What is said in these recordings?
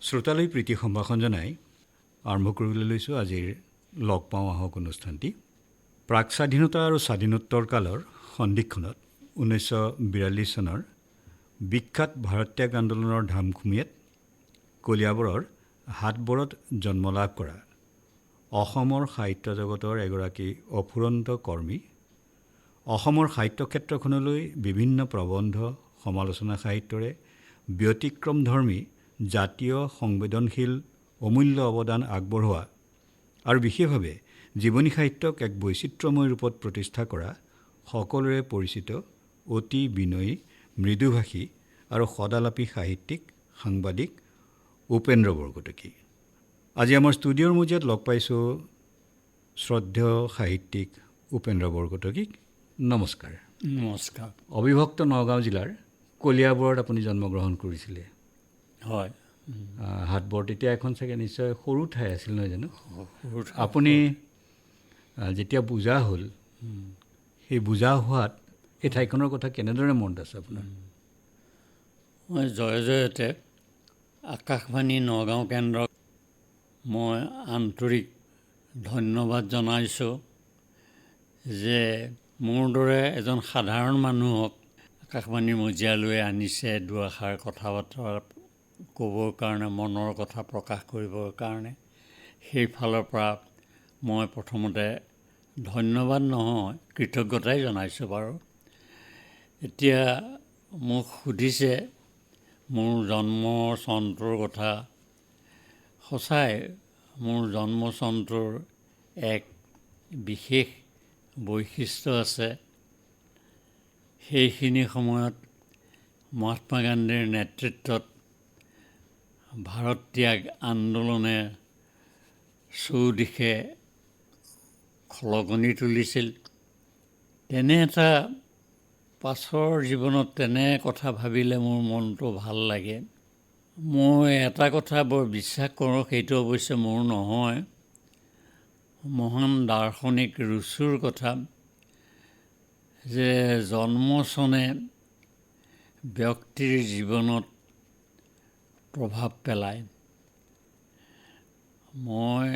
শ্ৰোতালৈ প্ৰীতি সম্ভাষণ জনাই আৰম্ভ কৰিবলৈ লৈছোঁ আজিৰ লগ পাওঁ আহক অনুষ্ঠানটি। প্ৰাক স্বাধীনতা আৰু স্বাধীনোত্তৰ কালৰ সন্ধিক্ষণত 1942 চনৰ বিখ্যাত ভাৰত্যাগ আন্দোলনৰ ধামখুমীয়াত কলিয়াবৰৰ হাটবৰত জন্ম লাভ কৰা অসমৰ সাহিত্য জগতৰ এগৰাকী অফুৰন্ত কৰ্মী, অসমৰ সাহিত্য ক্ষেত্ৰখনলৈ বিভিন্ন প্ৰবন্ধ সমালোচনা সাহিত্যৰে ব্যতিক্ৰমধৰ্মী জাতীয় সংবেদনশীল অমূল্য অৱদান আগবঢ়োৱা আৰু বিশেষভাৱে জীৱনী সাহিত্যক এক বৈচিত্ৰ্যময় ৰূপত প্ৰতিষ্ঠা কৰা সকলোৰে পৰিচিত অতি বিনয়ী, মৃদুভাষী আৰু সদালাপী সাহিত্যিক সাংবাদিক উপেন্দ্ৰ বৰকটকী। আজি আমাৰ ষ্টুডিঅ'ৰ মজিয়াত লগ পাইছোঁ শ্ৰদ্ধেয় সাহিত্যিক উপেন্দ্ৰ বৰকটকীক। নমস্কাৰ। নমস্কাৰ। অবিভক্ত নগাঁও জিলাৰ কলিয়াবৰত আপুনি জন্মগ্ৰহণ কৰিছিলে। হয়। হাটবৰ তেতিয়া এখন চাগে নিশ্চয় সৰু ঠাই আছিল, নহয় জানো? আপুনি যেতিয়া বুজা হ'ল, সেই বুজা হোৱাত সেই ঠাইখনৰ কথা কেনেদৰে মনত আছে আপোনাৰ? মই জয়তে আকাশবাণী নগাঁও কেন্দ্ৰক মই আন্তৰিক ধন্যবাদ জনাইছোঁ যে মোৰ দৰে এজন সাধাৰণ মানুহক আকাশবাণীৰ মজিয়ালৈ আনিছে, দুআষাৰ কথা বতৰা ক'বৰ কাৰণে, মনৰ কথা প্ৰকাশ কৰিবৰ কাৰণে। সেইফালৰ পৰা মই প্ৰথমতে ধন্যবাদ নহয়, কৃতজ্ঞতাই জনাইছোঁ বাৰু। এতিয়া মোক সুধিছে মোৰ জন্ম চনটোৰ কথা। সঁচাই মোৰ জন্ম চনটোৰ এক বিশেষ বৈশিষ্ট্য আছে। সেইখিনি সময়ত মহাত্মা গান্ধীৰ নেতৃত্বত ভাৰত্যাগ আন্দোলনে চৌদিশে খলকনি তুলিছিল। তেনে এটা পাছৰ জীৱনত তেনে কথা ভাবিলে মোৰ মনটো ভাল লাগে। মই এটা কথা বৰ বিশ্বাস কৰোঁ, সেইটো অৱশ্যে মোৰ নহয়, মহান দাৰ্শনিক ৰুচুৰ কথা, যে জন্মচনে ব্যক্তিৰ জীৱনত প্ৰভাৱ পেলায়। মই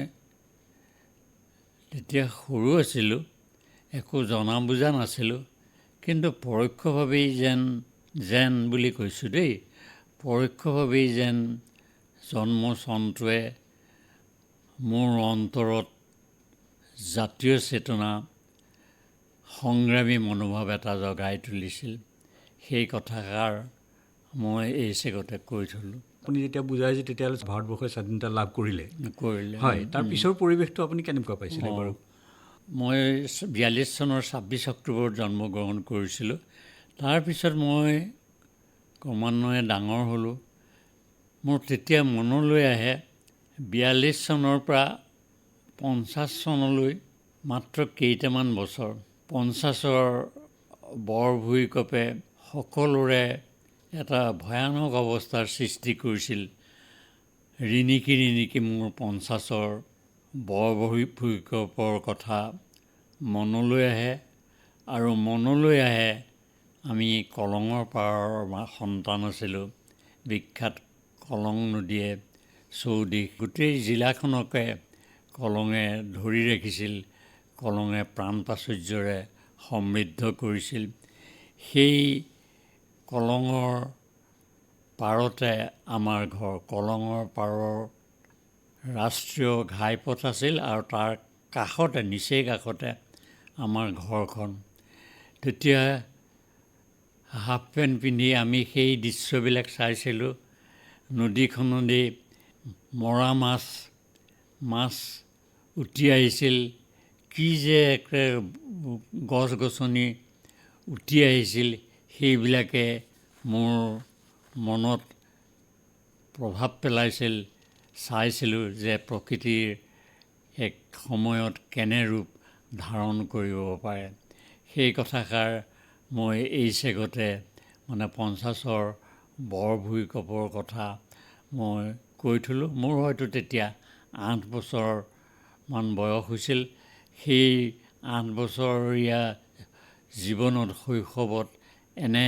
তেতিয়া সৰু আছিলোঁ, একো জনা বুজা নাছিলোঁ, কিন্তু পৰোক্ষভাৱেই যেন বুলি কৈছোঁ দেই, পৰোক্ষভাৱেই যেন জন্ম চনটোৱে মোৰ অন্তৰত জাতীয় চেতনা, সংগ্ৰামী মনোভাৱ এটা জগাই তুলিছিল। সেই কথাষাৰ মই এই চেগতে কৈ থলোঁ। আপুনি যেতিয়া বুজাইছে তেতিয়াহ'লে ভাৰতবৰ্ষই স্বাধীনতা লাভ কৰিলে। হয়। তাৰ পিছৰ পৰিৱেশটো আপুনি কেনেকুৱা পাইছিলে বাৰু? মই 42 চনৰ 26 অক্টোবৰত জন্মগ্ৰহণ কৰিছিলোঁ। তাৰপিছত মই ক্ৰমান্বয়ে ডাঙৰ হ'লোঁ। মোৰ তেতিয়া মনলৈ আহে 42 চনৰ পৰা 50 চনলৈ মাত্ৰ কেইটামান বছৰ। 50ৰ বৰ ভূঁইকঁপে সকলোৰে এটা ভয়ানক অৱস্থাৰ সৃষ্টি কৰিছিল। ৰিণিকি ৰিণিকি মোৰ 50ৰ বৰ ভূঁইকঁপৰ কথা মনলৈ আহে, আৰু মনলৈ আহে আমি কলঙৰ পাৰৰ সন্তান আছিলোঁ। বিখ্যাত কলং নদীয়ে চৌদিশ গোটেই জিলাখনকে কলঙে ধৰি ৰাখিছিল, কলঙে প্ৰাণ প্ৰাচুৰ্যৰে সমৃদ্ধ কৰিছিল। সেই কলঙৰ পাৰতে আমাৰ ঘৰ। কলঙৰ পাৰৰ ৰাষ্ট্ৰীয় ঘাইপথ আছিল আৰু তাৰ কাষতে, নিচেই কাষতে আমাৰ ঘৰখন। তেতিয়া হাফ পেণ্ট পিন্ধি আমি সেই দৃশ্যবিলাক চাইছিলোঁ। নদীখনেদি মৰা মাছ উটি আহিছিল, কি যে গছ গছনি উটি আহিছিল, সেইবিলাকে মোৰ মনত প্ৰভাৱ পেলাইছিল। চাইছিলোঁ যে প্ৰকৃতিৰ এক সময়ত কেনে ৰূপ ধাৰণ কৰিব পাৰে। সেই কথাষাৰ মই এই চেগতে 50ৰ বৰ ভূঁইকঁপৰ কথা মই কৈ থলোঁ। মোৰ হয়তো তেতিয়া 8 বছৰমান বয়স হৈছিল। সেই 8 বছৰীয়া জীৱনত, শৈশৱত এনে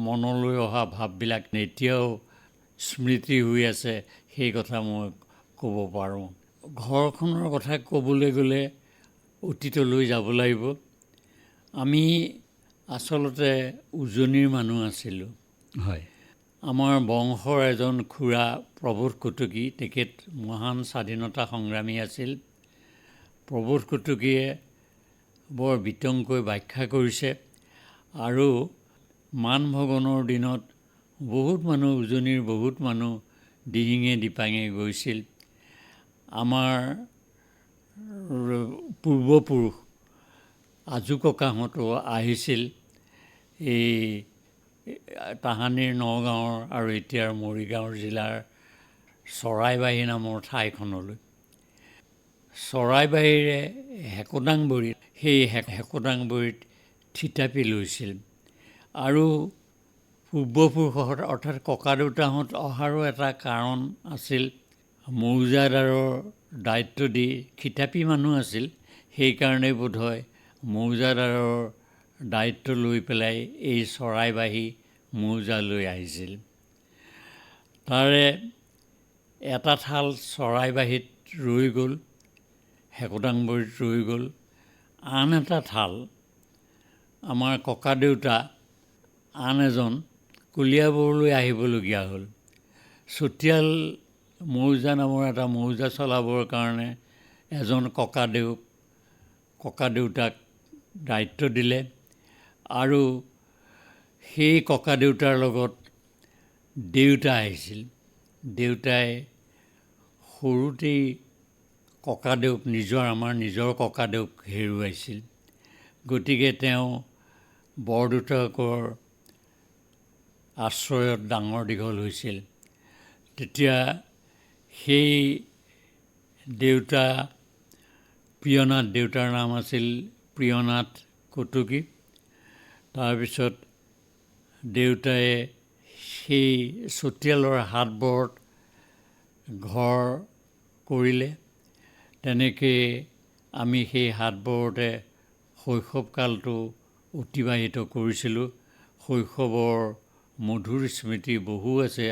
মনলৈ অহা ভাৱবিলাক এতিয়াও স্মৃতি হৈ আছে সেই কথা মই ক'ব পাৰোঁ। ঘৰখনৰ কথা ক'বলৈ গ'লে অতীতলৈ যাব লাগিব। আমি আচলতে উজনিৰ মানুহ আছিলোঁ। হয় আমাৰ বংশৰ এজন খুৰা প্ৰভোত কটকী, তেখেত মহান স্বাধীনতা সংগ্ৰামী আছিল। প্ৰভোত কটকীয়ে বৰ বিতংকৈ ব্যাখ্যা কৰিছে আৰু মান ভগনৰ দিনত বহুত মানুহ, উজনিৰ বহুত মানুহ দিহিঙে দিপাঙে গৈছিল। আমাৰ পূৰ্বপুৰুষ আজু ককাহঁতো আহিছিল এই তাহানিৰ নগাঁৱৰ আৰু এতিয়াৰ মৰিগাঁও জিলাৰ চৰাইবাহী নামৰ ঠাইখনলৈ। চৰাইবাহীৰে হেকদাংবৰীত, সেই হেকদাংবৰীত থিতাপি লৈছিল আৰু পূৰ্বপুৰুষহঁত অৰ্থাৎ ককাদেউতাহঁত অহাৰো এটা কাৰণ আছিল। মৌজাদাৰৰ দায়িত্ব দি থিতাপি মানুহ আছিল, সেইকাৰণে বোধহয় মৌজাদাৰৰ দায়িত্ব লৈ পেলাই এই চৰাইবাহী মৌজালৈ আহিছিল। তাৰে এটা ঠাল চৰাইবাহীত ৰৈ গ'ল, হেকদাংবৰীত ৰৈ গ'ল। আন এটা ঠাল আমাৰ ককাদেউতা আন এজন কলিয়াবৰলৈ আহিবলগীয়া হ'ল। চতিয়াল মৌজা নামৰ এটা মৌজা চলাবৰ কাৰণে এজন ককাদেউতাক দায়িত্ব দিলে আৰু সেই ককাদেউতাৰ লগত দেউতা আহিছিল। দেউতাই সৰুতেই আমাৰ নিজৰ ককাদেউক হেৰুৱাইছিল। গতিকে তেওঁ বৰদেউতাকৰ আশ্ৰয়ত ডাঙৰ দীঘল হৈছিল। তেতিয়া সেই দেউতাৰ নাম আছিল প্ৰিয়নাথ কটকী। তাৰপিছত দেউতাই সেই চতিয়ালৰ হাটবৰত ঘৰ কৰিলে। তেনেকৈ আমি সেই হাটবৰতে শৈশৱকালটো অতিবাহিত কৰিছিলোঁ। শৈশৱৰ মধুৰ স্মৃতি বহু আছে।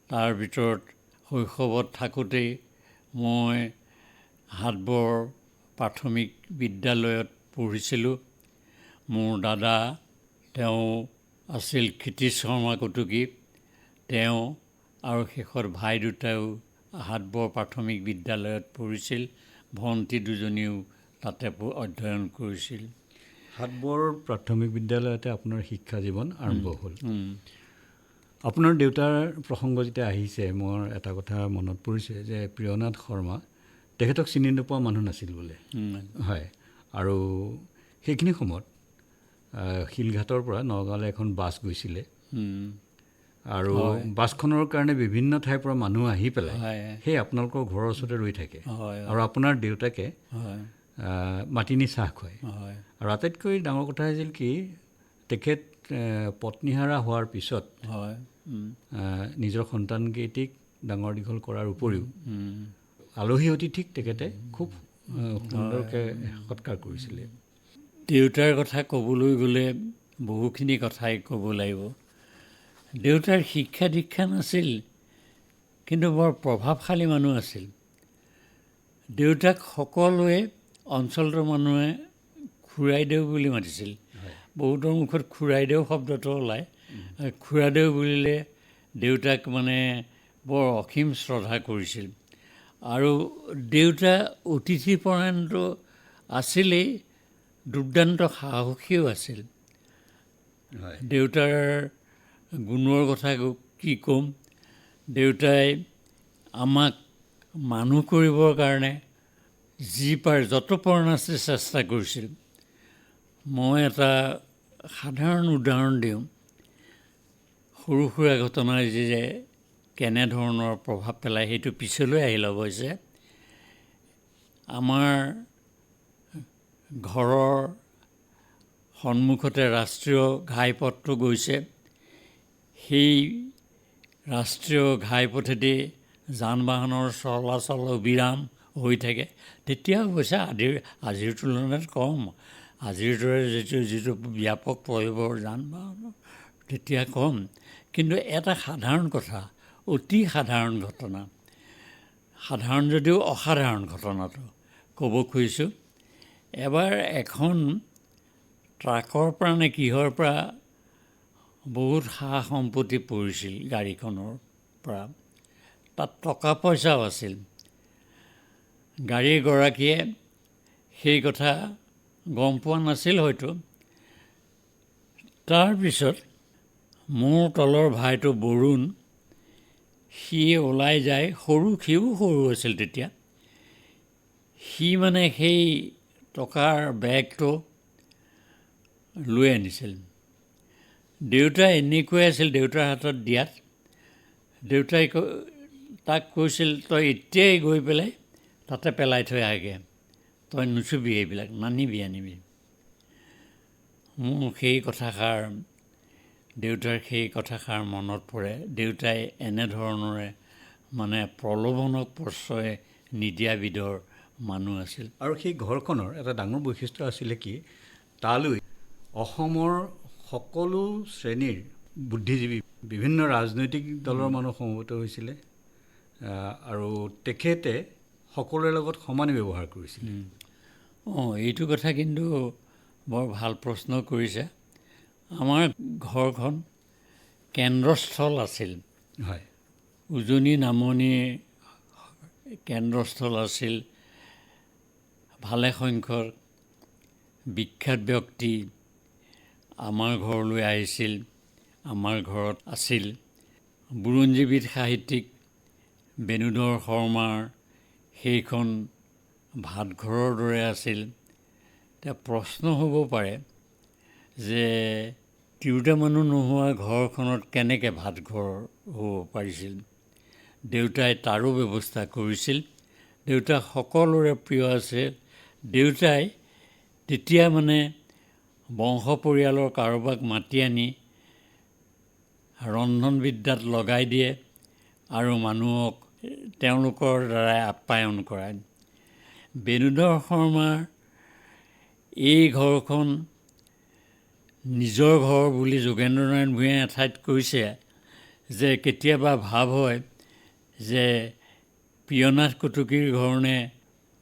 তাৰ ভিতৰত শৈশৱত থাকোঁতেই মই হাটবৰ প্ৰাথমিক বিদ্যালয়ত পঢ়িছিলোঁ। মোৰ দাদা, তেওঁ আছিল ক্ষিতিশ শৰ্মা কটকী, তেওঁ আৰু শেষত ভাই দুটাও হাটবৰ প্ৰাথমিক বিদ্যালয়ত পঢ়িছিল। ভণ্টি দুজনীও তাতে অধ্যয়ন কৰিছিল। হাটবৰ প্ৰাথমিক বিদ্যালয়তে আপোনাৰ শিক্ষা জীৱন আৰম্ভ হ'ল। আপোনাৰ দেউতাৰ প্ৰসংগ যেতিয়া আহিছে, মোৰ এটা কথা মনত পৰিছে যে প্ৰিয়নাথ শৰ্মা, তেখেতক চিনি নোপোৱা মানুহ নাছিল বোলে। হয়, আৰু সেইখিনি সময়ত শিলঘাটৰ পৰা নগাঁৱলৈ এখন বাছ গৈছিলে আৰু বাছখনৰ কাৰণে বিভিন্ন ঠাইৰ পৰা মানুহ আহি পেলাই সেই আপোনালোকৰ ঘৰৰ ওচৰতে ৰৈ থাকে আৰু আপোনাৰ দেউতাকে মাতি নি চাহ খুৱায়। আৰু আটাইতকৈ ডাঙৰ কথা হৈছিল কি, তেখেত পত্নীহাৰা হোৱাৰ পিছত নিজৰ সন্তানকেইটিক ডাঙৰ দীঘল কৰাৰ উপৰিও আলহী অতিথিক তেখেতে খুব সুন্দৰকৈ সৎকাৰ কৰিছিলে। দেউতাৰ কথা ক'বলৈ গ'লে বহুখিনি কথাই ক'ব লাগিব। দেউতাৰ শিক্ষা দীক্ষা নাছিল, কিন্তু বৰ প্ৰভাৱশালী মানুহ আছিল। দেউতাক সকলোৱে অঞ্চলটোৰ মানুহে খুৰাইদেউ বুলি মাতিছিল। বহুতৰ মুখত খুৰাইদেউ শব্দটো ওলায়। খুৰাইদেউ বুলিলে দেউতাক মানে বৰ অসীম শ্ৰদ্ধা কৰিছিল। আৰু দেউতা অতিথিপৰায়ণটো আছিলেই, দুৰ্দান্ত সাহসীও আছিল। দেউতাৰ গুণৰ কথা কি ক'ম, দেউতাই আমাক মানুহ কৰিবৰ কাৰণে যত পৰা আছিল চেষ্টা কৰিছিল। মই এটা সাধাৰণ উদাহৰণ দিওঁ। সৰু সুৰা ঘটনাই যে কেনেধৰণৰ প্ৰভাৱ পেলায় সেইটো পিছলৈ আহিল অৱশ্যে। আমাৰ ঘৰৰ সন্মুখতে ৰাষ্ট্ৰীয় ঘাইপথটো গৈছে। সেই ৰাষ্ট্ৰীয় ঘাইপথেদি যান বাহনৰ চলাচল অবিৰাম হৈ থাকে। তেতিয়া অৱশ্যে আজিৰ তুলনাত কম। আজিৰ দৰে যিটো ব্যাপক প্ৰয়োগৰ যান বাহনৰ তেতিয়া কম। কিন্তু এটা সাধাৰণ কথা, অতি সাধাৰণ ঘটনা, সাধাৰণ যদিও অসাধাৰণ ঘটনাটো ক'ব খুজিছোঁ। এবাৰ এখন ট্ৰাকৰ পৰা নে কিহৰ পৰা বহুত সা সম্পত্তি পৰিছিল গাড়ীখনৰ পৰা, তাত টকা পইচাও আছিল। গাড়ীৰ গৰাকীয়ে সেই কথা গম পোৱা নাছিল হয়তো। তাৰপিছত মোৰ তলৰ ভাইটো বৰুণ, সি ওলাই যায়, সিও সৰু আছিল তেতিয়া। সি মানে সেই টকাৰ বেগটো লৈ আনিছিল। দেউতা এনেকৈ আছিল, দেউতাৰ হাতত দিয়াত দেউতাই তাক কৈছিল, তই এতিয়াই গৈ পেলাই তাতে পেলাই থৈ আহগে, তই নুচুবি, এইবিলাক নানিবি আনিবি। মোৰ সেই কথাষাৰ, দেউতাৰ সেই কথাষাৰ মনত পৰে। দেউতাই এনেধৰণৰে মানে প্ৰলোভনক প্ৰশ্ৰয় নিদিয়া বিধৰ মানুহ আছিল। আৰু সেই ঘৰখনৰ এটা ডাঙৰ বৈশিষ্ট্য আছিলে কি, তালৈ অসমৰ সকলো শ্ৰেণীৰ বুদ্ধিজীৱী, বিভিন্ন ৰাজনৈতিক দলৰ মানুহ সমবেত হৈছিলে, আৰু তেখেতে সকলোৰে লগত সমানে ব্যৱহাৰ কৰিছিলে। এইটো কথা কিন্তু বৰ ভাল প্ৰশ্ন কৰিছে। আমাৰ ঘৰখন কেন্দ্ৰস্থল আছিল। হয়, উজনি নামনিৰ কেন্দ্ৰস্থল আছিল। ভালেসংখ্যক বিখ্যাত ব্যক্তি আমাৰ ঘৰলৈ আহিছিল, আমাৰ ঘৰত আছিল। বুৰঞ্জীবিদ সাহিত্যিক বেণুধৰ শৰ্মাৰ সেইখন ভাতঘৰৰ দৰে আছিল। এতিয়া প্ৰশ্ন হ'ব পাৰে যে তিৰোতা মানুহ নোহোৱা ঘৰখনত কেনেকৈ ভাতঘৰ হ'ব পাৰিছিল। দেউতাই তাৰো ব্যৱস্থা কৰিছিল। দেউতা সকলোৰে প্ৰিয় আছিল। দেউতাই তেতিয়া মানে বংশ পৰিয়ালৰ কাৰোবাক মাতি আনি ৰন্ধন বিদ্যাত লগাই দিয়ে আৰু মানুহক তেওঁলোকৰ দ্বাৰাই আপ্যায়ন কৰায়। বেণুধৰ শৰ্মাৰ এই ঘৰখন নিজৰ ঘৰ বুলি যোগেন্দ্ৰনাৰায়ণ ভূঞাই এঠাইত কৈছে যে কেতিয়াবা ভাৱ হয় যে প্ৰিয়নাথ কটকীৰ ঘৰ নে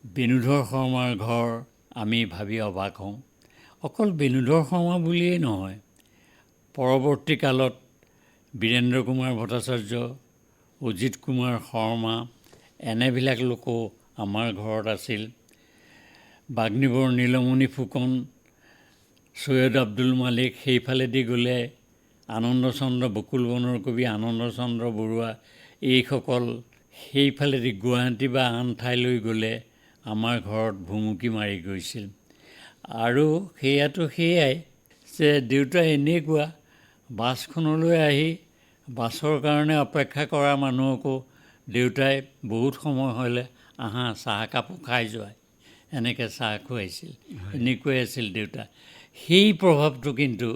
বেণুধৰ শৰ্মাৰ ঘৰ, আমি ভাবি অবাক হওঁ। অকল বেণুধৰ শৰ্মা বুলিয়েই নহয়, পৰৱৰ্তী কালত বীৰেন্দ্ৰ কুমাৰ ভট্টাচাৰ্য, অজিত কুমাৰ শৰ্মা, এনেবিলাক লোকো আমাৰ ঘৰত আছিল। বাগ্মীবৰ নীলমণি ফুকন, সৈয়দ আব্দুল মালিক, সেইফালেদি গ'লে আনন্দচন্দ্ৰ, বকুল বনৰ কবি আনন্দচন্দ্ৰ বৰুৱা, এইসকল সেইফালেদি গুৱাহাটী বা আন ঠাইলৈ গ'লে আমাৰ ঘৰত ভুমুকি মাৰি গৈছিল। আৰু সেয়াতো সেয়াই যে দেউতা এনেকুৱা, বাছখনলৈ আহি বাছৰ কাৰণে অপেক্ষা কৰা মানুহকো দেউতাই বহুত সময় হ'লে আহা চাহ একাপো খাই যোৱা, এনেকৈ চাহ খুৱাইছিল। এনেকুৱাই আছিল দেউতা। সেই প্ৰভাৱটো কিন্তু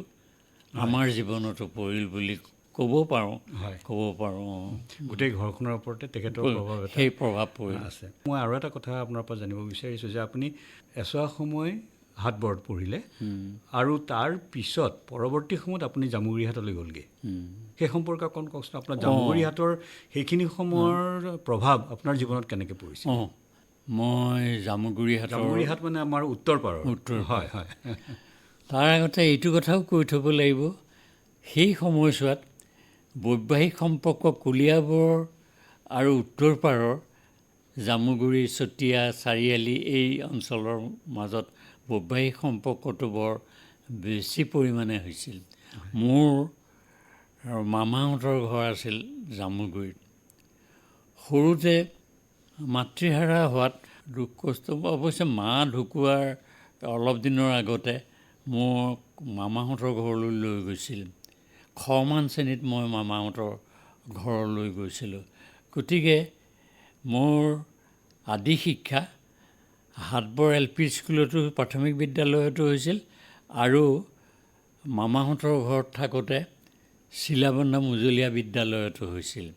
আমাৰ জীৱনতো পৰিল বুলি ক'ব পাৰোঁ। গোটেই ঘৰখনৰ ওপৰতে তেখেতৰ প্ৰভাৱ এটা, সেই প্ৰভাৱ পৰিল আছে। মই আৰু এটা কথা আপোনাৰ পৰা জানিব বিচাৰিছোঁ যে আপুনি এছোৱা সময় হাটবৰত পঢ়িলে আৰু তাৰ পিছত পৰৱৰ্তী সময়ত আপুনি জামুগুৰিহাটলৈ গ'লগৈ। সেই সম্পৰ্কে অকণ কওকচোন, আপোনাৰ জামুগুৰিহাটৰ সেইখিনি সময়ৰ প্ৰভাৱ আপোনাৰ জীৱনত কেনেকৈ পৰিছিল? মই জামুগুৰিহাট মানে আমাৰ উত্তৰ পাৰৰ। হয় হয়। তাৰ আগতে এইটো কথাও কৈ থ'ব লাগিব, সেই সময়ছোৱাত বৈবাহিক সম্পৰ্ক কলিয়াবৰ আৰু উত্তৰ পাৰৰ জামুগুৰি, চতিয়া, চাৰিআলি এই অঞ্চলৰ মাজত বৈবাহিক সম্পৰ্কটো বৰ বেছি পৰিমাণে হৈছিল। মোৰ মামাহঁতৰ ঘৰ আছিল জামুগুৰিত। সৰুতে মাতৃহাৰা হোৱাত দুখ কষ্ট, অৱশ্যে মা ঢুকোৱাৰ অলপ দিনৰ আগতে মোক মামাহঁতৰ ঘৰলৈ লৈ গৈছিল। খমান শ্ৰেণীত মই মামাহঁতৰ ঘৰলৈ গৈছিলোঁ। গতিকে মোৰ আদি শিক্ষা হাটবৰ LP স্কুলতো, প্ৰাথমিক বিদ্যালয়তো হৈছিল, আৰু মামাহঁতৰ ঘৰত থাকোঁতে চিলাবন্ধা মজলীয়া বিদ্যালয়তো হৈছিল।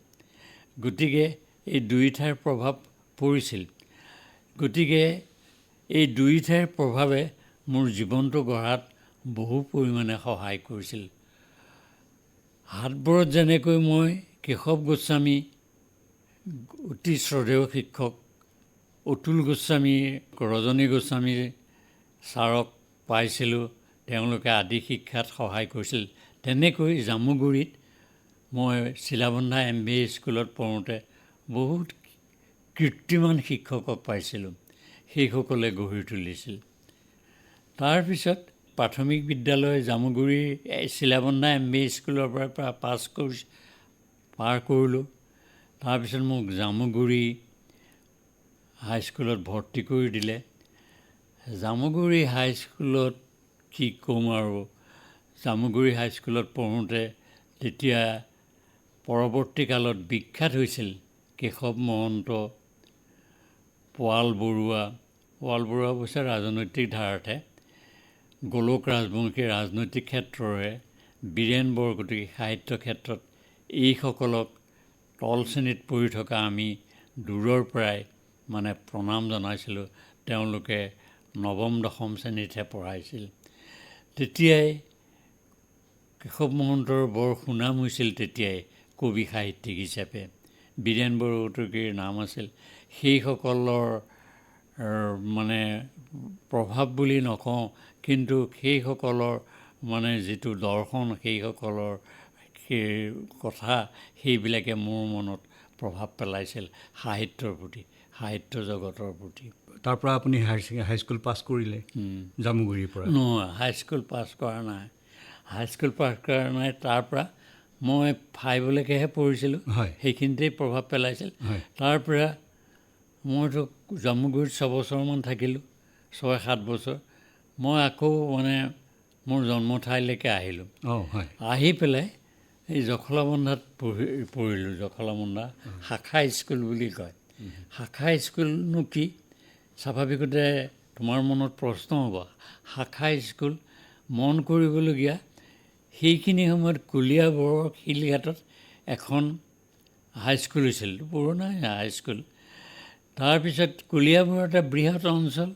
গতিকে এই দুই ঠাইৰ প্ৰভাৱ পৰিছিল। গতিকে এই দুই ঠাইৰ প্ৰভাৱে মোৰ জীৱনটো গঢ়াত বহু পৰিমাণে সহায় কৰিছিল। হাটবৰত যেনেকৈ মই কেশৱ গোস্বামী অতি শ্ৰদ্ধেয় শিক্ষক, অতুল গোস্বামী, ৰজনী গোস্বামী ছাৰক পাইছিলোঁ, তেওঁলোকে আদি শিক্ষাত সহায় কৰিছিল। তেনেকৈ জামুগুৰিত মই চিলাবন্ধা MBA স্কুলত পঢ়োঁতে বহুত কীৰ্তিমান শিক্ষকক পাইছিলোঁ, সেইসকলে গঢ়ি তুলিছিল। তাৰপিছত প্ৰাথমিক বিদ্যালয় জামুগুৰি চিলাবন্ধা MBA স্কুলৰ পৰা পাৰ কৰিলোঁ। তাৰপিছত মোক জামুগুৰি হাইস্কুলত ভৰ্তি কৰি দিলে। জামুগুৰি হাইস্কুলত কি ক'ম আৰু, জামুগুৰি হাইস্কুলত পঢ়োঁতে তেতিয়া পৰৱৰ্তী কালত বিখ্যাত হৈছিল কেশৱ মহন্ত, পোৱাল বৰুৱা অৱশ্যে ৰাজনৈতিক ধাৰাতহে, গোলোক ৰাজবংশী ৰাজনৈতিক ক্ষেত্ৰৰে, বীৰেণ বৰকটকী সাহিত্য ক্ষেত্ৰত, এইসকলক তল শ্ৰেণীত পঢ়ি থকা আমি দূৰৰ পৰাই মানে প্ৰণাম জনাইছিলোঁ। তেওঁলোকে নৱম দশম শ্ৰেণীতহে পঢ়াইছিল। তেতিয়াই কেশৱ মহন্তৰ বৰ সুনাম হৈছিল, তেতিয়াই কবি সাহিত্যিক হিচাপে। বীৰেণ বৰকটকীৰ নাম আছিল। সেইসকলৰ মানে প্ৰভাৱ বুলি নকওঁ, কিন্তু সেইসকলৰ মানে যিটো দৰ্শন, সেইসকলৰ সেই কথা, সেইবিলাকে মোৰ মনত প্ৰভাৱ পেলাইছিল সাহিত্যৰ প্ৰতি, সাহিত্য জগতৰ প্ৰতি। তাৰ পৰা আপুনি হাইস্কুল পাছ কৰিলে জামুগুৰিৰ পৰা? নহয়, হাইস্কুল পাছ কৰা নাই। হাইস্কুল পাছ কৰা নাই। তাৰ পৰা মই 5লৈকেহে পঢ়িছিলোঁ, সেইখিনিতেই প্ৰভাৱ পেলাইছিল। তাৰ পৰা মইতো জামুগুৰিত 6 বছৰমান থাকিলোঁ, 6-7 বছৰ। মই আকৌ মানে মোৰ জন্ম ঠাইলৈকে আহিলোঁ। আহি পেলাই এই জখলাবন্ধাত পঢ়িলোঁ। জখলাবন্ধা শাখা স্কুল বুলি কয়। শাখা স্কুলনো কি? স্বাভাৱিকতে তোমাৰ মনত প্ৰশ্ন হ'ব, শাখা স্কুল মন কৰিবলগীয়া, সেইখিনি সময়ত কলিয়াবৰৰ শিলঘাটত এখন হাইস্কুল হৈছিল, পুৰণা হাইস্কুল। তাৰপিছত কলিয়াবৰ এটা বৃহৎ অঞ্চল,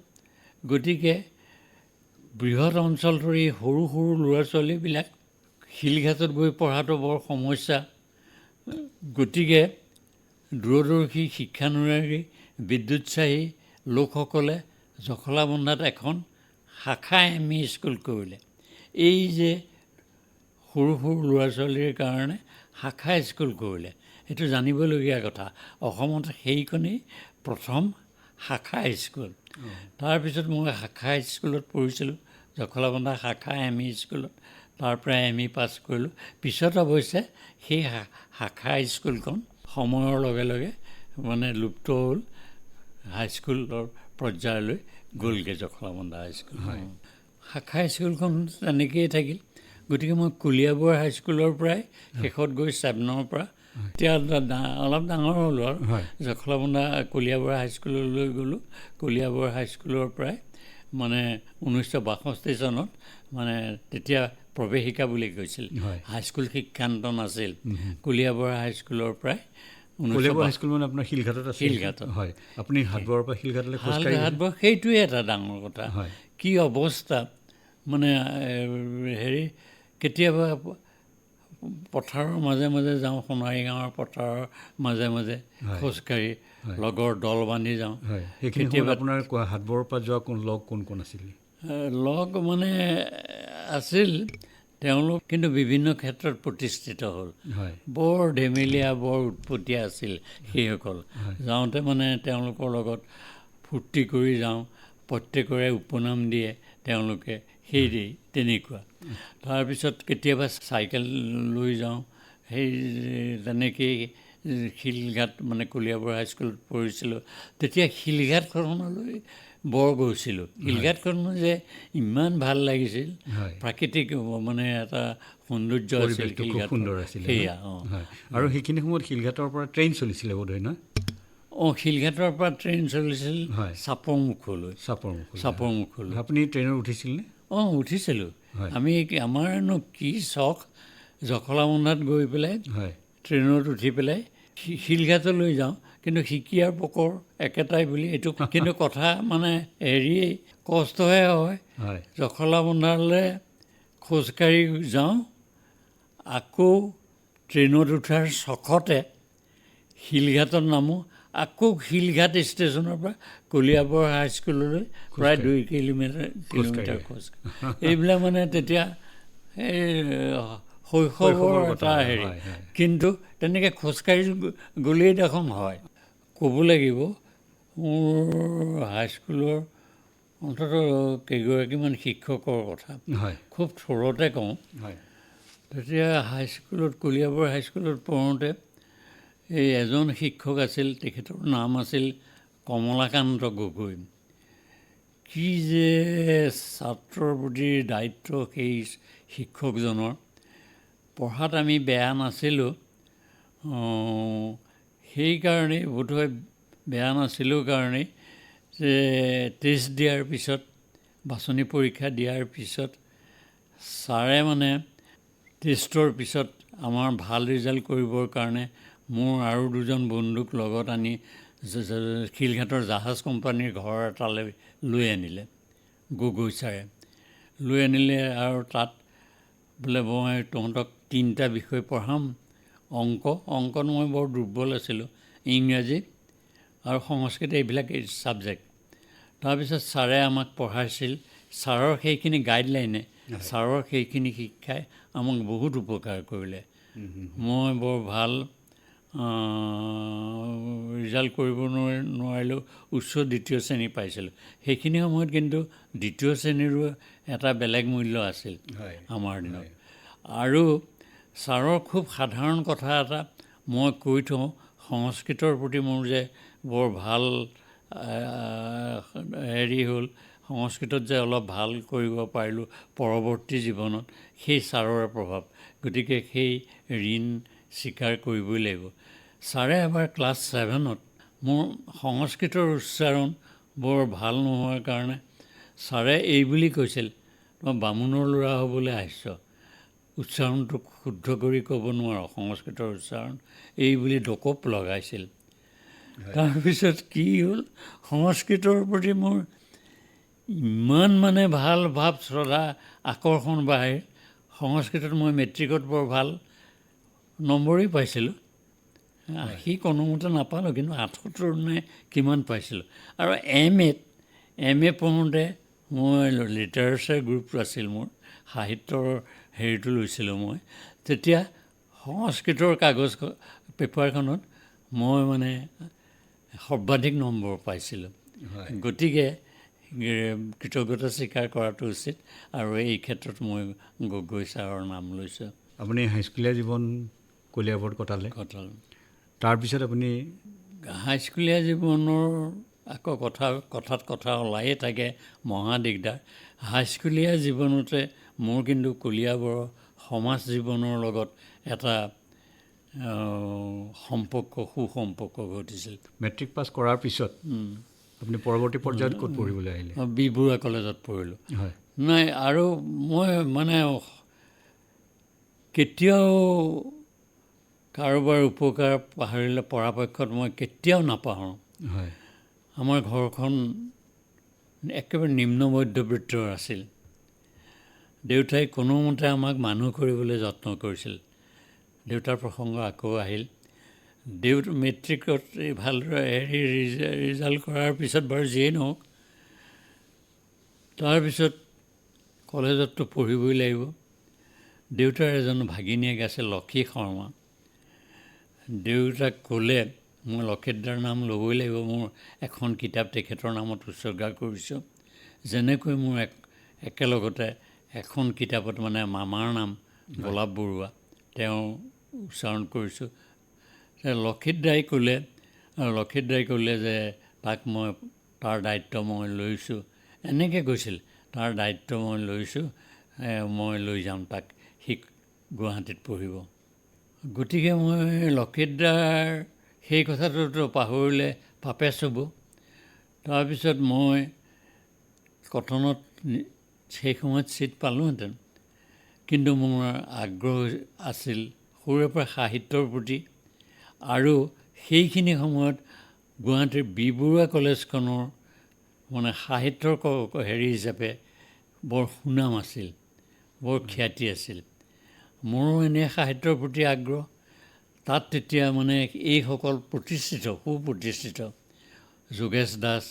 গতিকে বৃহৎ অঞ্চলটোৰ এই সৰু সৰু ল'ৰা ছোৱালীবিলাক শিলঘাটত গৈ পঢ়াটো বৰ সমস্যা। গতিকে দূৰদৰ্শী শিক্ষানুৰাগী বিদ্যুৎসাহী লোকসকলে জখলাবন্ধাত এখন শাখা ME স্কুল কৰিলে। এই যে সৰু সৰু ল'ৰা ছোৱালীৰ কাৰণে শাখা স্কুল কৰিলে, সেইটো জানিবলগীয়া কথা। অসমত সেইখনেই প্ৰথম শাখা স্কুল। তাৰপিছত মই শাখা স্কুলত পঢ়িছিলোঁ, জখলাবন্ধা শাখা ME স্কুলত। তাৰ পৰা ME পাছ কৰিলোঁ। পিছত অৱশ্যে সেই শাখা স্কুলখন সময়ৰ লগে লগে মানে লুপ্ত হ'ল, হাইস্কুলৰ পৰ্যায়লৈ গ'লগৈ জখলাবন্ধা হাইস্কুল। শাখা স্কুলখন তেনেকেই থাকিল। গতিকে মই কলিয়াবৰ হাইস্কুলৰ পৰাই শেষত গৈ 7ৰ পৰা, এতিয়া অলপ ডাঙৰ হ'লোঁ আৰু, জখলাবন্ধা কলিয়াবৰ হাইস্কুললৈ গ'লোঁ। কলিয়াবৰ হাইস্কুলৰ পৰাই মানে 1962 চনত মানে তেতিয়া প্ৰৱেশিকা বুলি কৈছিল, হাইস্কুল শিক্ষান্ত নাছিল। কলিয়াবৰ হাইস্কুলৰ পৰাই হাইস্কুল মানে আপোনাৰ শিলঘাটত আছিল? শিলঘাটত। হয়। আপুনি হাটবৰৰ পৰা শিলঘাটলৈ খোজকাঢ়ি? হাটবৰ, সেইটোৱে এটা ডাঙৰ কথা। কি অৱস্থা মানে হেৰি, কেতিয়াবা পথাৰৰ মাজে মাজে যাওঁ, সোণাৰী গাঁৱৰ পথাৰৰ মাজে মাজে খোজকাঢ়ি লগৰ দল বান্ধি যাওঁ। কেতিয়াবা আপোনাৰ হাটবৰৰ পৰা যোৱা লগ কোন কোন আছিল? লগ মানে আছিল তেওঁলোক, কিন্তু বিভিন্ন ক্ষেত্ৰত প্ৰতিষ্ঠিত হ'ল। বৰ ধেমেলীয়া, বৰ উৎপতীয়া আছিল সেইসকল। যাওঁতে মানে তেওঁলোকৰ লগত ফূৰ্তি কৰি যাওঁ, প্ৰত্যেকৰে উপনাম দিয়ে তেওঁলোকে, সেই তেনেকুৱা। তাৰপিছত কেতিয়াবা চাইকেল লৈ যাওঁ, সেই তেনেকেই শিলঘাট মানে কলিয়াবৰ হাইস্কুলত পঢ়িছিলোঁ। তেতিয়া শিলঘাটখনলৈ বৰ গৈছিলোঁ। শিলঘাটখন যে ইমান ভাল লাগিছিল, প্ৰাকৃতিক মানে এটা সৌন্দৰ্য আছিল শিলঘাট, সুন্দৰ আছিল সেয়া। আৰু সেইখিনি সময়ত শিলঘাটৰ পৰা ট্ৰেইন চলিছিলে বোধহয়, নহয়? শিলঘাটৰ পৰা ট্ৰেইন চলিছিল চাপৰমুখলৈ। চাপৰমুখলৈ আপুনি ট্ৰেইনত উঠিছিল নে? উঠিছিলোঁ। আমাৰনো কি চখ, জখলাবন্ধাত গৈ পেলাই ট্ৰেইনত উঠি পেলাই শিলঘাটলৈ যাওঁ। কিন্তু শিকি আৰু পকৰ একেটাই বুলি এইটো কিন্তু কথা মানে হেৰি কষ্টহে হয়। জখলাবন্ধালৈ খোজকাঢ়ি যাওঁ, আকৌ ট্ৰেইনত উঠাৰ চখতে শিলঘাটত নামোঁ, আকৌ শিলঘাট ষ্টেচনৰ পৰা কলিয়াবৰ হাইস্কুললৈ প্ৰায় 2 কিলোমিটাৰ খোজ। এইবিলাক মানে তেতিয়া এই শৈশৱৰ এটা হেৰি। কিন্তু তেনেকৈ খোজকাঢ়ি গ'লেই দেখোন হয়। ক'ব লাগিব মোৰ হাইস্কুলৰ অন্ততঃ কেইগৰাকীমান শিক্ষকৰ কথা খুব থোৰতে কওঁ। তেতিয়া হাইস্কুলত কলিয়াবৰ হাইস্কুলত পঢ়োঁতে এই এজন শিক্ষক আছিল, তেখেতৰ নাম আছিল কমলাকান্ত গগৈ। কি যে ছাত্ৰৰ প্ৰতি দায়িত্ব সেই শিক্ষকজনৰ। পঢ়াত আমি বেয়া নাছিলোঁ, সেইকাৰণেই বোধহয় বেয়া নাছিলোঁ কাৰণেই যে টেষ্ট দিয়াৰ পিছত, বাছনি পৰীক্ষা দিয়াৰ পিছত ছাৰে মানে টেষ্টৰ পিছত আমাৰ ভাল ৰিজাল্ট কৰিবৰ কাৰণে মোৰ আৰু 2জন বন্ধুক লগত আনি শিলঘাটৰ জাহাজ কোম্পানীৰ ঘৰ এটালৈ লৈ আনিলে গগৈ ছাৰে। লৈ আনিলে আৰু তাত বোলে মই তহঁতক 3টা বিষয় পঢ়াম। অংকত মই বৰ দুৰ্বল আছিলোঁ, ইংৰাজী আৰু সংস্কৃত এইবিলাক ছাবজেক্ট। তাৰপিছত ছাৰে আমাক পঢ়াইছিল। ছাৰৰ সেইখিনি গাইডলাইনে, ছাৰৰ সেইখিনি শিক্ষাই আমাক বহুত উপকাৰ কৰিলে। মই বৰ ভাল ৰিজাল্ট কৰিব নোৱাৰিলেও উচ্চ 2য় শ্ৰেণী পাইছিলোঁ। সেইখিনি সময়ত কিন্তু 2য় শ্ৰেণীৰো এটা বেলেগ মূল্য আছিল আমাৰ দিনত। আৰু ছাৰৰ খুব সাধাৰণ কথা এটা মই কৈ থওঁ, সংস্কৃতৰ প্ৰতি মোৰ যে বৰ ভাল হেৰি হ'ল, সংস্কৃতত যে অলপ ভাল কৰিব পাৰিলোঁ পৰৱৰ্তী জীৱনত, সেই ছাৰৰে প্ৰভাৱ। গতিকে সেই ঋণ স্বীকাৰ কৰিবই লাগিব। ছাৰে এবাৰ ক্লাছ 7ত মোৰ সংস্কৃতৰ উচ্চাৰণ বৰ ভাল নোহোৱাৰ কাৰণে ছাৰে এই বুলি কৈছিল, তই বামুণৰ ল'ৰা হ'বলৈ আহিছ, উচ্চাৰণটো শুদ্ধ কৰি ক'ব নোৱাৰ সংস্কৃতৰ উচ্চাৰণ, এই বুলি দকপ লগাইছিল। তাৰপিছত কি হ'ল, সংস্কৃতৰ প্ৰতি মোৰ ইমান মানে ভাল ভাৱ, শ্ৰদ্ধা, আকৰ্ষণ বাঢ়িল। সংস্কৃতত মই মেট্ৰিকত বৰ ভাল নম্বৰেই পাইছিলোঁ। 80 কোনোমতে নাপালোঁ, কিন্তু 78 নে কিমান পাইছিলোঁ। আৰু এম এ পঢ়োঁতে মই লিটাৰেচাৰ গ্ৰুপ আছিল মোৰ, সাহিত্যৰ হেৰিটো লৈছিলোঁ মই। তেতিয়া সংস্কৃতৰ কাগজ পেপাৰখনত মই মানে সৰ্বাধিক নম্বৰ পাইছিলোঁ। গতিকে কৃতজ্ঞতা স্বীকাৰ কৰাটো উচিত, আৰু এই ক্ষেত্ৰত মই গগৈ ছাৰৰ নাম লৈছোঁ। আপুনি হাইস্কুলীয়া জীৱন কলিয়াবৰত কটালে। তাৰপিছত আপুনি হাইস্কুলীয়া জীৱনৰ আকৌ কথাত কথা ওলায়ে থাকে, মহা দিগদাৰ। হাইস্কুলীয়া জীৱনতে মোৰ কিন্তু কলিয়াবৰৰ সমাজ জীৱনৰ লগত এটা সুসম্পৰ্ক ঘটিছিল। মেট্ৰিক পাছ কৰাৰ পিছত আপুনি পৰৱৰ্তী পৰ্যায়ত ক'ত পঢ়িবলৈ আহিলে? বি বৰুৱা কলেজত পঢ়িলোঁ। নাই, আৰু মই মানে কেতিয়াও কাৰোবাৰ উপকাৰ পাহৰিলে পৰাপক্ষত মই কেতিয়াও নাপাহৰোঁ। আমাৰ ঘৰখন একেবাৰে নিম্ন মধ্যবিত্তৰ আছিল। দেউতাই কোনোমতে আমাক মানুহ কৰিবলৈ যত্ন কৰিছিল। দেউতাৰ প্ৰসংগ আকৌ আহিল। মেট্ৰিকত ভালদৰে ৰিজাল্ট কৰাৰ পিছত বাৰু যিয়েই নহওক, তাৰপিছত কলেজততো পঢ়িবই লাগিব। দেউতাৰ এজন ভাগিনীয়েক আছে লক্ষী শৰ্মা। দেউতাক ক'লে, মই লক্ষীদাৰ নাম ল'বই লাগিব, মোৰ এখন কিতাপ তেখেতৰ নামত উৎসৰ্গা কৰিছোঁ। যেনেকৈ মোৰ একেলগতে এখন কিতাপত মানে মামাৰ নাম গোলাপ বৰুৱা তেওঁ উচ্চাৰণ কৰিছোঁ। লক্ষিত দাই ক'লে যে তাক তাৰ দায়িত্ব মই লৈছোঁ। এনেকৈ কৈছিল, তাৰ দায়িত্ব মই লৈছোঁ, মই লৈ যাম তাক, সি গুৱাহাটীত পঢ়িব। গতিকে মই লক্ষিতদাৰ সেই কথাটোতো পাহৰিলে পাপে চুব। তাৰপিছত মই কটনত সেই সময়ত ছিট পালোঁহেঁতেন, কিন্তু মোৰ আগ্ৰহ আছিল সৰুৰে পৰা সাহিত্যৰ প্ৰতি। আৰু সেইখিনি সময়ত গুৱাহাটীৰ বি বৰুৱা কলেজখনৰ মানে সাহিত্যৰ হেৰি হিচাপে বৰ সুনাম আছিল, বৰ খ্যাতি আছিল। মোৰো এনেই সাহিত্যৰ প্ৰতি আগ্ৰহ। তাত তেতিয়া মানে এইসকল সুপ্ৰতিষ্ঠিত যোগেশ দাস,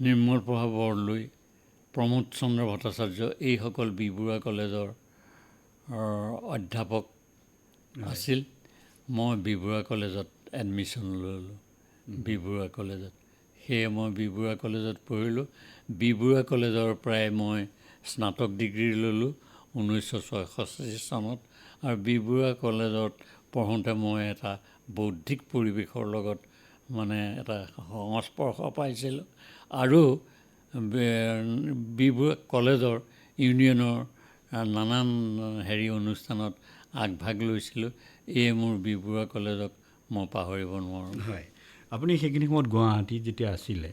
নিৰ্মলপ্ৰভা বৰদলৈ, প্ৰমোদ চন্দ্ৰ ভট্টাচাৰ্য এইসকল বি বৰুৱা কলেজৰ অধ্যাপক আছিল। মই বি বৰুৱা কলেজত এডমিশ্যন ল'লোঁ, বি বৰুৱা কলেজত। সেয়ে মই বি বৰুৱা কলেজত পঢ়িলোঁ। বি বৰুৱা কলেজৰ পৰাই মই স্নাতক ডিগ্ৰী ল'লোঁ 1966 চনত। আৰু বি বৰুৱা কলেজত পঢ়োঁতে মই এটা বৌদ্ধিক পৰিৱেশৰ লগত মানে এটা সংস্পৰ্শ পাইছিলোঁ। আৰু বি বৰুৱা কলেজৰ ইউনিয়নৰ নানান অনুষ্ঠানত আগভাগ লৈছিলোঁ। এয়ে মোৰ বি বৰুৱা কলেজক মই পাহৰিব নোৱাৰোঁ। হয়, আপুনি সেইখিনি সময়ত গুৱাহাটীত যেতিয়া আছিলে,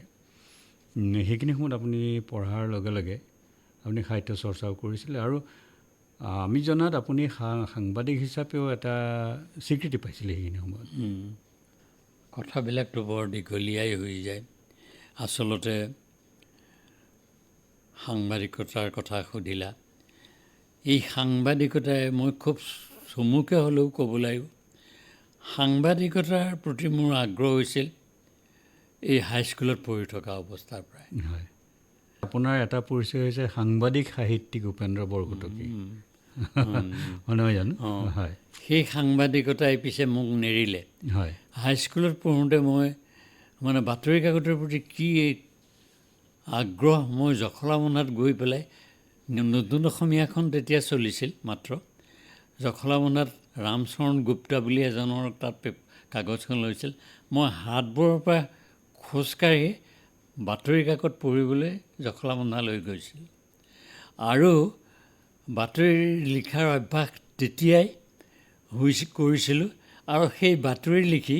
সেইখিনি সময়ত আপুনি পঢ়াৰ লগে লগে আপুনি সাহিত্য চৰ্চাও কৰিছিলে। আৰু আমি জনাত আপুনি সাংবাদিক হিচাপেও এটা স্বীকৃতি পাইছিলে সেইখিনি সময়ত। কথাবিলাকতো বৰ দীঘলীয়াই হৈ যায়। আচলতে সাংবাদিকতাৰ কথা সুধিলা। এই সাংবাদিকতাই মই খুব চমুকে হ'লেও ক'ব লাগিব, সাংবাদিকতাৰ প্ৰতি মোৰ আগ্ৰহ হৈছিল এই হাইস্কুলত পঢ়ি থকা অৱস্থাৰ পৰাই। হয়, আপোনাৰ এটা পৰিচয় হৈছে সাংবাদিক সাহিত্যিক উপেন্দ্ৰ বৰকটকী, নহয় জানো? হয়, সেই সাংবাদিকতাই পিছে মোক নেৰিলে। হয়, হাইস্কুলত পঢ়োঁতে মই মানে বাতৰি কাকতৰ প্ৰতি কি আগ্ৰহ, মই জখলাবন্ধাত গৈ পেলাই নতুন অসমীয়াখন তেতিয়া চলিছিল মাত্ৰ। জখলাবন্ধাত ৰামচৰণ গুপ্তা বুলি এজনৰ তাত কাগজখন লৈছিল। মই হাটবোৰৰ পৰা খোজকাঢ়ি বাতৰি কাকত পঢ়িবলৈ জখলাবন্ধালৈ গৈছিলোঁ। আৰু বাতৰি লিখাৰ অভ্যাস তেতিয়াই কৰিছিলোঁ। আৰু সেই বাতৰি লিখি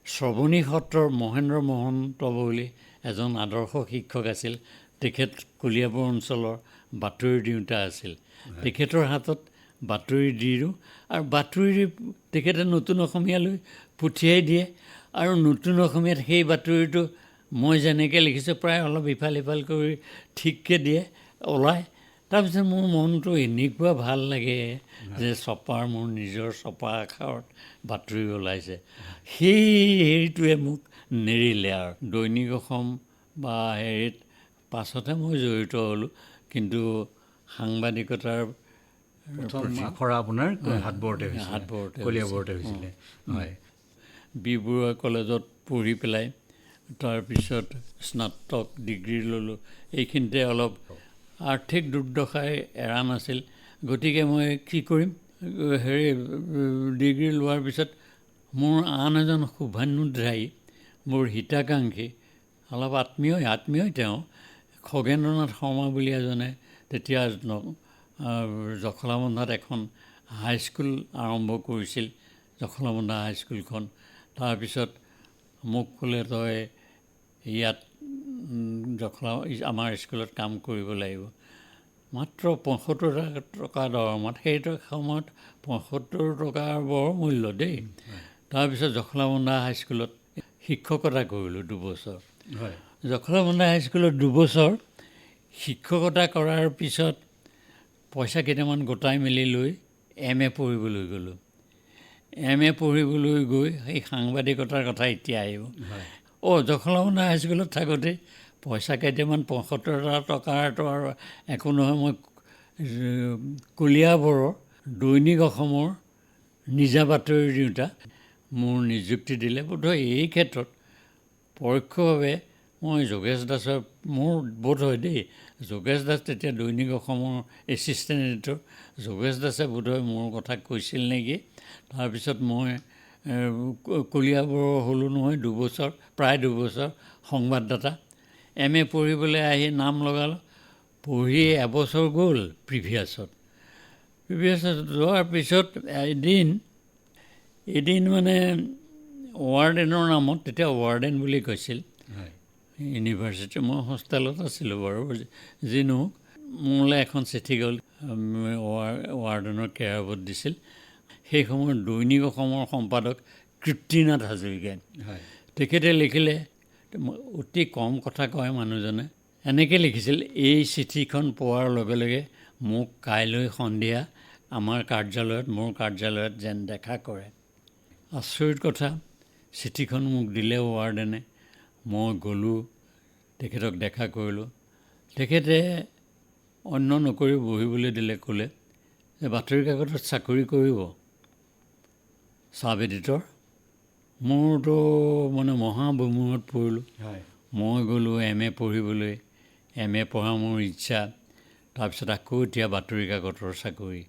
শ্ৰৱণী সত্ৰৰ মহেন্দ্ৰ মহন্ত বুলি এজন আদৰ্শ শিক্ষক আছিল, তেখেত কলিয়াবৰ অঞ্চলৰ বাতৰি দিওঁতা আছিল। তেখেতৰ হাতত বাতৰি দি দিওঁ আৰু বাতৰি তেখেতে নতুন অসমীয়ালৈ পঠিয়াই দিয়ে। আৰু নতুন অসমীয়াত সেই বাতৰিটো মই যেনেকৈ লিখিছোঁ প্ৰায় অলপ ইফাল সিফাল কৰি ঠিককৈ দিয়ে, ওলায়। তাৰপিছত মোৰ মনটো এনেকুৱা ভাল লাগে যে মোৰ নিজৰ ছপা আখৰত বাতৰি ওলাইছে। সেই হেৰিটোৱে মোক নেৰিলে। আৰু দৈনিক অসম বা পাছতহে মই জড়িত হ'লোঁ। কিন্তু সাংবাদিকতাৰ প্ৰথম আখৰা আপোনাৰ হাটবোৰতে হৈছিলে। হয়, বি বৰুৱা কলেজত পঢ়ি পেলাই তাৰপিছত স্নাতক ডিগ্ৰী ল'লোঁ। এইখিনিতে অলপ আৰ্থিক দুৰ্দশাই এৰা নাছিল। গতিকে মই কি কৰিম, ডিগ্ৰী লোৱাৰ পিছত মোৰ আন এজন শুভান্যুধ্যায়ী, মোৰ হিতাকাংক্ষী, অলপ আত্মীয় তেওঁ খগেন্দ্ৰনাথ শৰ্মা বুলি এজনে তেতিয়া জখলাবন্ধাত এখন হাইস্কুল আৰম্ভ কৰিছিল, জখলাবন্ধা হাইস্কুলখন। তাৰপিছত মোক ক'লে, তই ইয়াত আমাৰ স্কুলত কাম কৰিব লাগিব। মাত্ৰ 75 টকা দৰমহাত, সেইটো সময়ত 75 টকাৰ বৰ মূল্য দেই। তাৰপিছত জখলাবন্ধা হাইস্কুলত শিক্ষকতা কৰিলোঁ 2 বছৰ। জখলাবন্ধা হাইস্কুলত 2 বছৰ শিক্ষকতা কৰাৰ পিছত পইচা কেইটামান গোটাই মেলি লৈ MA পঢ়িবলৈ গ'লোঁ। MA পঢ়িবলৈ গৈ সেই সাংবাদিকতাৰ কথা এতিয়া আহিব। জখলাবন্ধা হাইস্কুলত থাকোঁতে পইচা কেইটামান 75 টকাৰটো আৰু একো নহয়। মই কলিয়াবৰৰ দৈনিক অসমৰ নিজা বাতৰি দিওঁতা মোৰ নিযুক্তি দিলে। বোধহয় এই ক্ষেত্ৰত পৰোক্ষভাৱে মই যোগেশ দাসৰ, মোৰ বোধ হয় দেই, যোগেশ দাস তেতিয়া দৈনিক অসমৰ এছিষ্টেণ্ট এডিটৰ, যোগেশ দাসে বোধহয় মোৰ কথা কৈছিল নেকি। তাৰপিছত মই কলিয়াবৰৰ হ'লোঁ নহয় 2 বছৰ, প্ৰায় 2 বছৰ সংবাদদাতা। MA পঢ়িবলৈ আহি নাম লগালোঁ। পঢ়ি এবছৰ গ'ল প্ৰিভিয়াছত যোৱাৰ পিছত এদিন মানে ৱাৰ্ডেনৰ নামত, তেতিয়া ৱাৰ্ডেন বুলি কৈছিল ইউনিভাৰ্চিটি, মই হোষ্টেলত আছিলোঁ বাৰু, যি নহওক মোলৈ এখন চিঠি গ'ল, ৱাৰ্ডেনৰ কেয়াৰবত দিছিল। সেই সময়ত দৈনিক অসমৰ সম্পাদক কৃপ্তিনাথ হাজৰিকাই, তেখেতে লিখিলে, অতি কম কথা কয় মানুহজনে, এনেকৈ লিখিছিল, এই চিঠিখন পোৱাৰ লগে লগে মোক কাইলৈ সন্ধিয়া মোৰ কাৰ্যালয়ত যেন দেখা কৰে। আচৰিত কথা, চিঠিখন মোক দিলে ৱাৰ্ডেনে। মই গ'লোঁ, তেখেতক দেখা কৰিলোঁ। তেখেতে অন্য নকৰি বহিবলৈ দিলে, ক'লে যে বাতৰি কাকতত চাকৰি কৰিব চাব এডিটৰ। মোৰতো মানে মহা বিমোহত পৰিলোঁ। মই গ'লোঁ MA পঢ়িবলৈ। MA পঢ়া মোৰ ইচ্ছা। তাৰপিছত আকৌ এতিয়া বাতৰি কাকতৰ চাকৰি।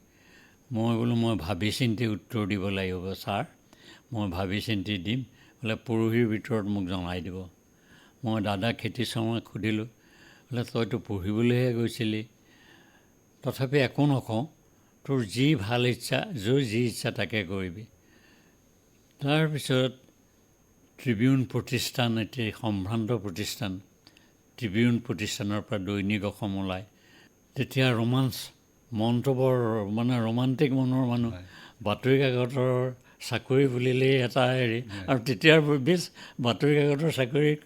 মই বোলো মই ভাবি চিন্তি উত্তৰ দিব লাগিব ছাৰ, মই ভাবি চিন্তি দিম, বোলে পৰহিৰ ভিতৰত মোক জনাই দিব। মই দাদা খেতি শৰ্মাক সুধিলোঁ, বোলে তইতো পঢ়িবলৈহে গৈছিলি, তথাপি একো নকওঁ, তোৰ যি ভাল ইচ্ছা, যি ইচ্ছা তাকে কৰিবি। তাৰপিছত ট্ৰিবিউন প্ৰতিষ্ঠান, এটি সম্ভ্ৰান্ত প্ৰতিষ্ঠান, ট্ৰিবিউন প্ৰতিষ্ঠানৰ পৰা দৈনিক অসম ওলায়। তেতিয়া ৰোমাঞ্চ, মনটো বৰ মানে ৰোমান্টিক মনৰ মানুহ। বাতৰি কাকতৰ চাকৰি বুলিলেই এটা হেৰি, আৰু তেতিয়াৰ বেছ বাতৰি কাকতৰ চাকৰিক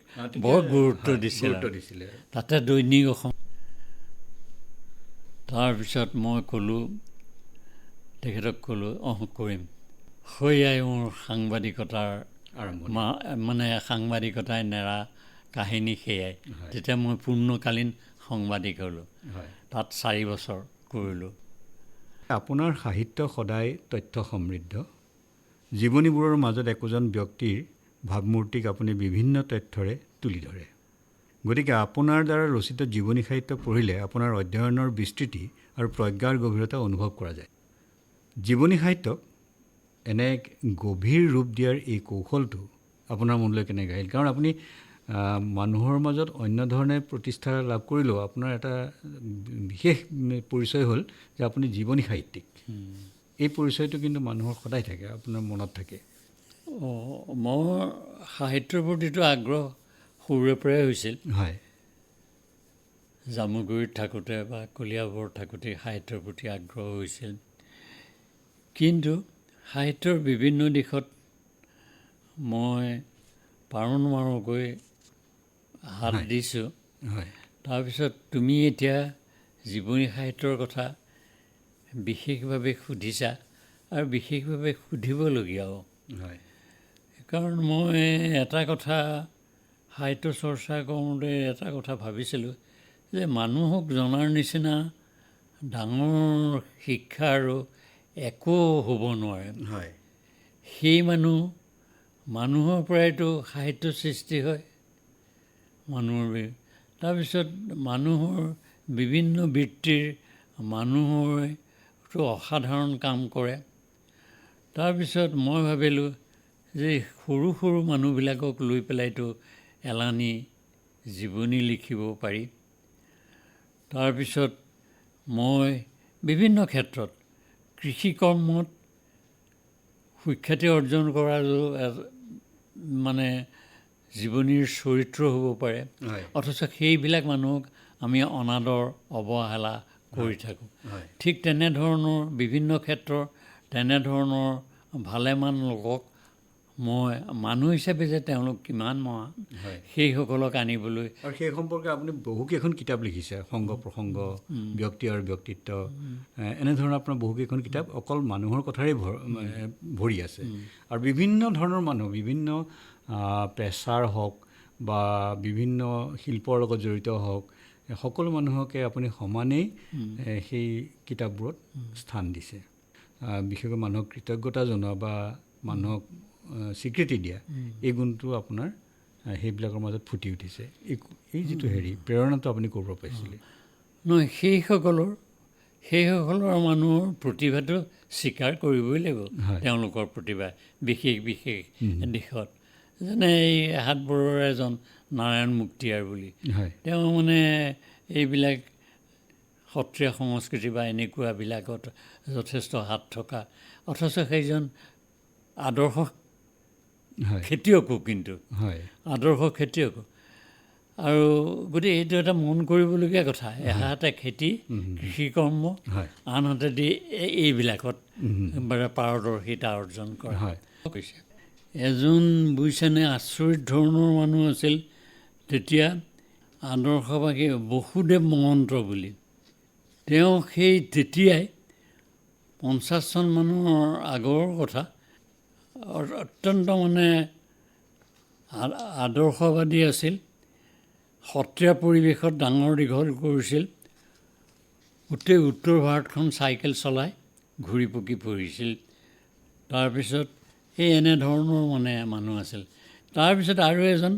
বৰ গুৰুত্ব দিছিলে। তাতে দৈনিক অসম। তাৰপিছত মই ক'লোঁ, তেখেতক ক'লোঁ কৰিম। সেয়াই মোৰ সাংবাদিকতাৰ মানে সাংবাদিকতাই নেৰা কাহিনী সেয়াই। তেতিয়া মই পূৰ্ণকালীন সাংবাদিক হ'লোঁ। তাত 4 বছৰ কৰিলোঁ। আপোনাৰ সাহিত্য সদায় তথ্য সমৃদ্ধ। জীৱনীবোৰৰ মাজত একোজন ব্যক্তিৰ ভাৱমূৰ্তিক আপুনি বিভিন্ন তথ্যৰে তুলি ধৰে। গতিকে আপোনাৰ দ্বাৰা ৰচিত জীৱনী সাহিত্য পঢ়িলে আপোনাৰ অধ্যয়নৰ বিস্তৃতি আৰু প্ৰজ্ঞাৰ গভীৰতা অনুভৱ কৰা যায়। জীৱনী সাহিত্যক এনে গভীৰ ৰূপ দিয়াৰ এই কৌশলটো আপোনাৰ মনলৈ কেনেকৈ আহিল? কাৰণ আপুনি মানুহৰ মাজত অন্য ধৰণে প্ৰতিষ্ঠা লাভ কৰিলেও আপোনাৰ এটা বিশেষ পৰিচয় হ'ল যে আপুনি জীৱনী সাহিত্যিক। এই পৰিচয়টো কিন্তু মানুহৰ সদায় থাকে, আপোনাৰ মনত থাকে। মোৰ সাহিত্যৰ প্ৰতিটো আগ্ৰহ সৰুৰে পৰাই হৈছিল। হয়। জামুগুৰিত থাকোঁতে বা কলিয়াবৰত থাকোঁতে সাহিত্যৰ প্ৰতি আগ্ৰহ হৈছিল। কিন্তু সাহিত্যৰ বিভিন্ন দিশত মই পাৰো নোৱাৰোকৈ হাত দিছোঁ। তাৰপিছত তুমি এতিয়া জীৱনী সাহিত্যৰ কথা বিশেষভাৱে সুধিছা, আৰু বিশেষভাৱে সুধিবলগীয়াও। কাৰণ মই এটা কথা সাহিত্য চৰ্চা কৰোঁতে এটা কথা ভাবিছিলোঁ যে মানুহক জনাৰ নিচিনা ডাঙৰ শিক্ষা আৰু একো হ'ব নোৱাৰে। সেই মানুহৰ পৰাইতো সাহিত্য সৃষ্টি হয়। তাৰপিছত মানুহৰ বিভিন্ন বৃত্তিৰ মানুহৰতো অসাধাৰণ কাম কৰে। তাৰপিছত মই ভাবিলোঁ যে সৰু সৰু মানুহবিলাকক লৈ পেলাইতো এলানি জীৱনী লিখিব পাৰি। তাৰপিছত মই বিভিন্ন ক্ষেত্ৰত কৃষি কৰ্মত সুখ্যাতি অৰ্জন কৰা মানে জীৱনীৰ চৰিত্ৰ হ'ব পাৰে, অথচ সেইবিলাক মানুহক আমি অনাদৰ অৱহেলা কৰি থাকোঁ। ঠিক তেনেধৰণৰ বিভিন্ন ক্ষেত্ৰৰ তেনেধৰণৰ ভালেমান লোকক মই মানুহ হিচাপে যে তেওঁলোক কিমান মহান, সেইসকলক আনিবলৈ। আৰু সেই সম্পৰ্কে আপুনি বহুকেইখন কিতাপ লিখিছে, সংগ প্ৰসংগ, ব্যক্তি আৰু ব্যক্তিত্ব, এনেধৰণৰ আপোনাৰ বহুকেইখন কিতাপ অকল মানুহৰ কথাৰেই ভৰি আছে। আৰু বিভিন্ন ধৰণৰ মানুহ, বিভিন্ন পেছাৰ হওক বা বিভিন্ন শিল্পৰ লগত জড়িত হওক, সকলো মানুহকে আপুনি সমানেই সেই কিতাপবোৰত স্থান দিছে। বিশেষকৈ মানুহক কৃতজ্ঞতা জনোৱা বা মানুহক স্বীকৃতি দিয়া, এই গুণটো আপোনাৰ সেইবিলাকৰ মাজত ফুটি উঠিছে। এই যিটো প্ৰেৰণাটো আপুনি ক'ৰ পৰা পাইছিলে? নহয়, সেইসকলৰ মানুহৰ প্ৰতিভাটো স্বীকাৰ কৰিবই লাগিব। তেওঁলোকৰ প্ৰতিভা বিশেষ বিশেষ দিশত, যেনে এই হাতবৰৰ এজন নাৰায়ণ মুক্তিয়াৰ বুলি, তেওঁ মানে এইবিলাক সত্ৰীয়া সংস্কৃতি বা এনেকুৱাবিলাকত যথেষ্ট হাত থকা, অথচ সেইজন আদৰ্শ খেতিয়কো, কিন্তু আদৰ্শ খেতিয়কো। আৰু গতিকে এইটো এটা মন কৰিবলগীয়া কথা। এহাতে খেতি কৃষি কৰ্ম, আনহাতে দি এইবিলাকত পাৰদৰ্শিতা অৰ্জন কৰা হৈছে। এজন বুজিছেনে আচৰিত ধৰণৰ মানুহ আছিল তেতিয়া, আদৰ্শবাদী বসুদেৱ মহন্ত বুলি। তেওঁ সেই তেতিয়াই 50 চন মানুহৰ আগৰ কথা, অত্যন্ত মানে আদৰ্শবাদী আছিল। সত্ৰীয়া পৰিৱেশত ডাঙৰ দীঘল কৰিছিল। গোটেই উত্তৰ ভাৰতখন চাইকেল চলাই ঘূৰি পকি ফুৰিছিল। তাৰপিছত এই এনেধৰণৰ মানে মানুহ আছিল। তাৰপিছত আৰু এজন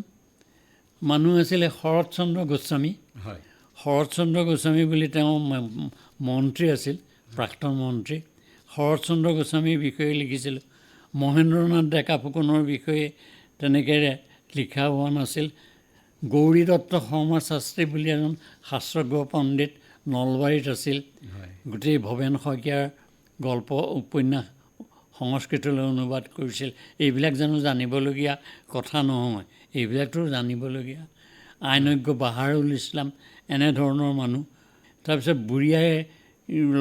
মানুহ আছিলে শৰৎচন্দ্ৰ গোস্বামী। হয় শৰৎচন্দ্ৰ গোস্বামী বুলি তেওঁ মন্ত্ৰী আছিল, প্ৰাক্তন মন্ত্ৰী। শৰৎচন্দ্ৰ গোস্বামীৰ বিষয়ে লিখিছিলোঁ। মহেন্দ্ৰনাথ ডেকা ফুকনৰ বিষয়ে তেনেকৈ লিখা হোৱা নাছিল। গৌৰী দত্ত শৰ্মা শাস্ত্ৰী বুলি এজন শাস্ত্ৰজ্ঞ পণ্ডিত নলবাৰীত আছিল। হয় গোটেই ভৱেন শইকীয়াৰ গল্প উপন্যাস সংস্কৃতলৈ অনুবাদ কৰিছিল। এইবিলাক জানো জানিবলগীয়া কথা নহয়? এইবিলাকতো জানিবলগীয়া। আইনজ্ঞ বাহাৰুল ইছলাম এনেধৰণৰ মানুহ। তাৰপিছত বুঢ়ীআই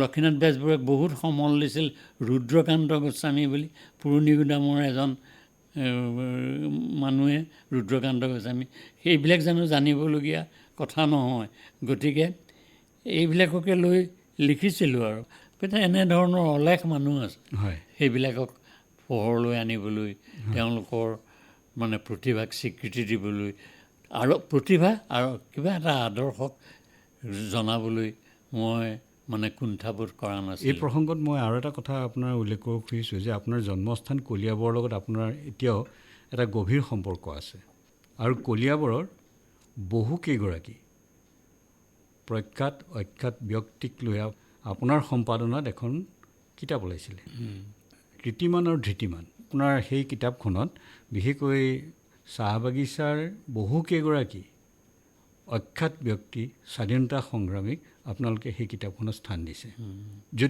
লক্ষ্মীনাথ বেজবৰুৱাক বহুত সমল দিছিল। ৰুদ্ৰকান্ত গোস্বামী বুলি পুৰণি গুদামৰ এজন মানুহে, ৰুদ্ৰকান্ত গোস্বামী। সেইবিলাক জানো জানিবলগীয়া কথা নহয়? গতিকে এইবিলাককে লৈ লিখিছিলোঁ আৰু। গতিকে এনেধৰণৰ অলেখ মানুহ আছে। হয় সেইবিলাকক পোহৰলৈ আনিবলৈ, তেওঁলোকৰ মানে প্ৰতিভাক স্বীকৃতি দিবলৈ আৰু প্ৰতিভা আৰু কিবা এটা আদৰ্শক জনাবলৈ মই মানে কুণ্ঠাবোধ কৰা এই নাছিলোঁ। প্ৰসংগত মই আৰু এটা কথা আপোনাৰ উল্লেখ কৰিব খুজিছোঁ যে আপোনাৰ জন্মস্থান কলিয়াবৰৰ লগত আপোনাৰ এতিয়াও এটা গভীৰ সম্পৰ্ক আছে। আৰু কলিয়াবৰৰ বহুকেইগৰাকী প্ৰখ্যাত অখ্যাত ব্যক্তিক লৈ আপোনাৰ সম্পাদনাত এখন কিতাপ ওলাইছিলে, কৃতিমান আৰু ধৃতিমান। আপোনাৰ সেই কিতাপখনত বিশেষকৈ চাহ বাগিচাৰ বহুকেইগৰাকী অখ্যাত ব্যক্তি, স্বাধীনতা সংগ্ৰামীক আপোনালোকে সেই কিতাপখনত স্থান দিছে,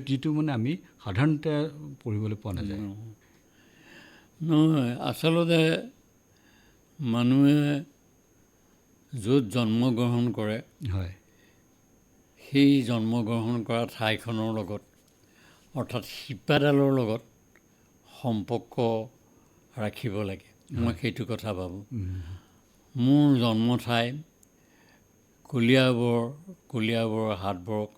যিটো মানে আমি সাধাৰণতে পঢ়িবলৈ পোৱা নাযায়। নহয়, আচলতে মানুহে য'ত জন্মগ্ৰহণ কৰে হয় সেই জন্মগ্ৰহণ কৰা ঠাইখনৰ লগত অৰ্থাৎ শিপাডালৰ লগত সম্পৰ্ক ৰাখিব লাগে। মই সেইটো কথা ভাবোঁ। মোৰ জন্ম ঠাই কলিয়াবৰৰ হাটবৰক,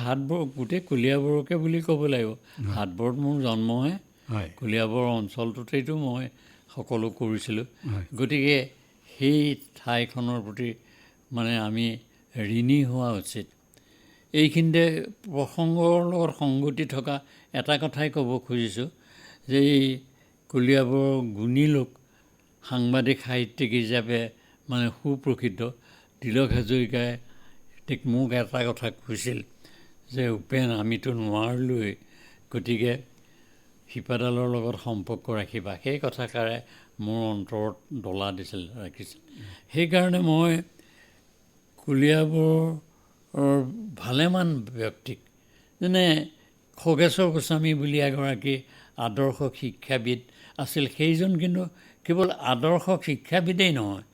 হাটবৰ গোটেই কলিয়াবৰকে বুলি ক'ব লাগিব। হাটবৰত মোৰ জন্মহে, হয় কলিয়াবৰ অঞ্চলটোতেইতো মই সকলো কৰিছিলোঁ। হয় গতিকে সেই ঠাইখনৰ প্ৰতি মানে আমি ঋণী হোৱা উচিত। এইখিনিতে প্ৰসংগৰ লগত সংগতি থকা এটা কথাই ক'ব খুজিছোঁ যে এই কলিয়াবৰৰ গুণী লোক, সাংবাদিক সাহিত্যিক হিচাপে মানে সুপ্ৰসিদ্ধ তিলক হাজৰিকাই মোক এটা কথা কৈছিল যে উপেন, আমিতো নোৱাৰিলোৱেই, গতিকে শিপাডালৰ লগত সম্পৰ্ক ৰাখিবা। সেই কথাষাৰে মোৰ অন্তৰত ডলা দিছিল, ৰাখিছিল। সেইকাৰণে মই কলিয়াবৰৰ ভালেমান ব্যক্তিক, যেনে খগেশ্বৰ গোস্বামী বুলি এগৰাকী আদৰ্শ শিক্ষাবিদ আছিল। সেইজন কিন্তু কেৱল আদৰ্শ শিক্ষাবিদেই নহয়,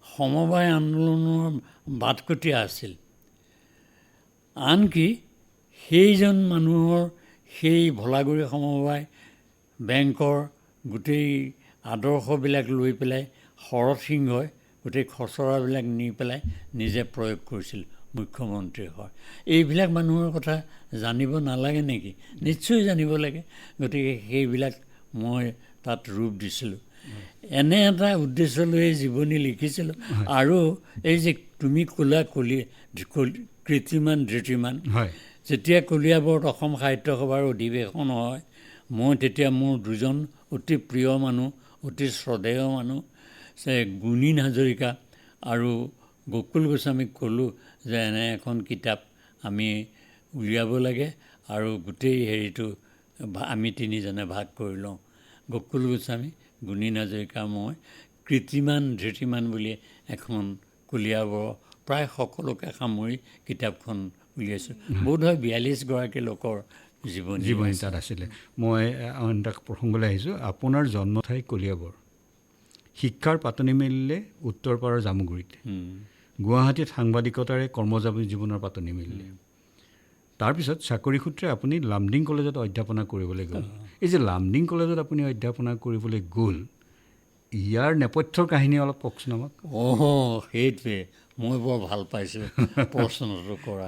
সমবায় আন্দোলনৰ বাটকটীয়া আছিল। আনকি সেইজন মানুহৰ সেই ভোলাগুৰি সমবায় বেংকৰ গোটেই আদৰ্শবিলাক লৈ পেলাই শৰৎ সিংহই গোটেই খচৰাবিলাক নি পেলাই নিজে প্ৰয়োগ কৰিছিল মুখ্যমন্ত্ৰী হয়। এইবিলাক মানুহৰ কথা জানিব নালাগে নেকি? নিশ্চয় জানিব লাগে। গতিকে সেইবিলাক মই তাত ৰূপ দিছিলোঁ। এনে এটা উদ্দেশ্য লৈ জীৱনী লিখিছিলোঁ। আৰু এই যে তুমি ক'লা কৃতিমান ধৃতিমান, হয় যেতিয়া কলিয়াবৰত অসম সাহিত্য সভাৰ অধিৱেশন হয়, মই তেতিয়া মোৰ দুজন অতি প্ৰিয় মানুহ, অতি শ্ৰদ্ধেয় মানুহ, গুণীন হাজৰিকা আৰু গকুল গোস্বামীক ক'লোঁ যে এনে এখন কিতাপ আমি উলিয়াব লাগে আৰু গোটেই হেৰিটো আমি তিনিজনে ভাগ কৰি লওঁ। গকুল গোস্বামী, গুণীন হাজৰিকা, মই কৃতিমান ধৃতিমান বুলি এখন কলিয়াবৰৰ প্ৰায় সকলোকে সামৰি কিতাপখন উলিয়াইছোঁ। বোধহয় 42গৰাকী লোকৰ জীৱনী তাত আছিলে। মই আন এটা প্ৰসংগলৈ আহিছোঁ। আপোনাৰ জন্ম ঠাই কলিয়াবৰ, শিক্ষাৰ পাতনি মেলিলে উত্তৰ পাৰৰ জামুগুৰিতে, গুৱাহাটীত সাংবাদিকতাৰে কৰ্মজীৱনৰ পাতনি মেলিলে। তাৰপিছত চাকৰি সূত্ৰে আপুনি লামডিং কলেজত অধ্যাপনা কৰিবলৈ গ'ল। এই যে লামডিং কলেজত আপুনি অধ্যাপনা কৰিবলৈ গ'ল, ইয়াৰ নেপথ্যৰ কাহিনী অলপ কওকচোন আমাক। সেইটোৱে মই বৰ ভাল পাইছোঁ প্ৰশ্নটো কৰা।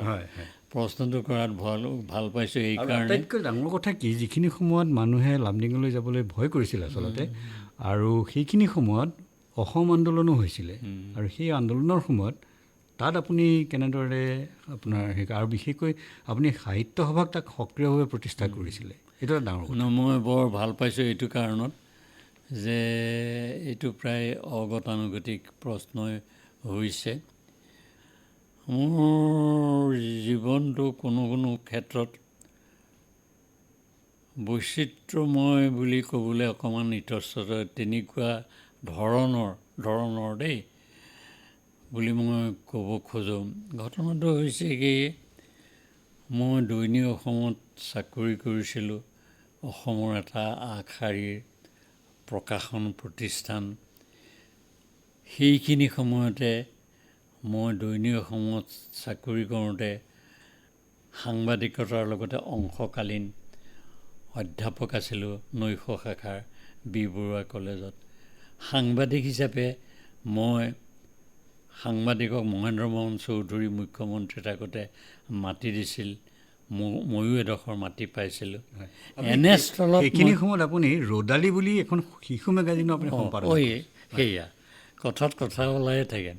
প্ৰশ্নটো কৰাত ভাল পাইছোঁ আৰু এইকাৰণে। আটাইতকৈ ডাঙৰ কথা কি, যিখিনি সময়ত মানুহে লামডিঙলৈ যাবলৈ ভয় কৰিছিল আচলতে, আৰু সেইখিনি সময়ত অসম আন্দোলনো হৈছিলে, আৰু সেই আন্দোলনৰ সময়ত তাত আপুনি কেনেদৰে আপোনাৰ আৰু বিশেষকৈ আপুনি সাহিত্য সভাক তাক সক্ৰিয়ভাৱে প্ৰতিষ্ঠা কৰিছিলে, এইটো এটা ডাঙৰ কথা। মই বৰ ভাল পাইছোঁ এইটো কাৰণত যে এইটো প্ৰায় অগতানুগতিক প্ৰশ্নই হৈছে। মোৰ জীৱনটো কোনো ক্ষেত্ৰত বৈচিত্ৰ্যময় বুলি ক'বলৈ অকণমান ইতস্তত, তেনেকুৱা ধৰণৰ দেই বুলি মই ক'ব খোজোঁ। ঘটনাটো হৈছে কি, মই দৈনিক অসমত চাকৰি কৰিছিলোঁ, অসমৰ এটা আগশাৰীৰ প্ৰকাশন প্ৰতিষ্ঠান। সেইখিনি সময়তে মই দৈনিক অসমত চাকৰি কৰোঁতে সাংবাদিকতাৰ লগতে অংশকালীন অধ্যাপক আছিলোঁ নৈশ শাখাৰ বি বৰুৱা কলেজত। সাংবাদিক হিচাপে মই সাংবাদিকক মহেন্দ্ৰ মোহন চৌধুৰী মুখ্যমন্ত্ৰী থাকোঁতে মাতি দিছিল, ময়ো এডোখৰ মাটি পাইছিলোঁ। এনেস্থলত সেইখিনি সময়ত আপুনি ৰ'দালি বুলি এখন শিশু মেগাজিনো আপুনি সম্পাদক। সেয়া কথাত কথা ওলায়ে থাকে।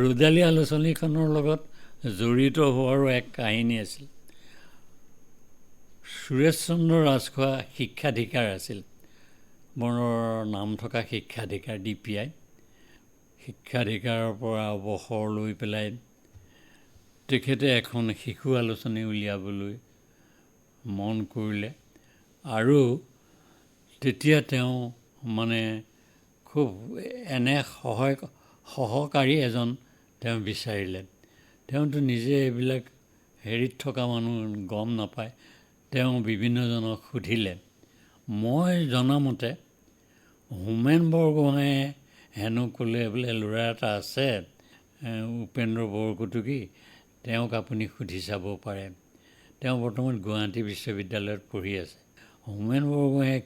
ৰ'দালি আলোচনীখনৰ লগত জড়িত হোৱাৰো এক কাহিনী আছিল। সুৰেশ চন্দ্ৰ ৰাজখোৱা শিক্ষাধিকাৰ আছিল, বৰ নাম থকা শিক্ষাধিকাৰ DPI। শিক্ষাধিকাৰৰ পৰা অৱসৰ লৈ পেলাই তেখেতে এখন শিশু আলোচনী উলিয়াবলৈ মন কৰিলে, আৰু তেতিয়া তেওঁ মানে খুব এনে সহকাৰী এজন তেওঁ বিচাৰিলে। তেওঁতো নিজে এইবিলাক হেৰিত থকা মানুহ, গম নাপায়। তেওঁ বিভিন্নজনক সুধিলে। মই জনামতে হোমেন বৰগোহাঁয়ে হেনো ক'লে বোলে ল'ৰা এটা আছে উপেন্দ্ৰ বৰকটকী, তেওঁক আপুনি সুধি চাব পাৰে। তেওঁ বৰ্তমান গুৱাহাটী বিশ্ববিদ্যালয়ত পঢ়ি আছে। হোমেন বৰগোহাঁয়ে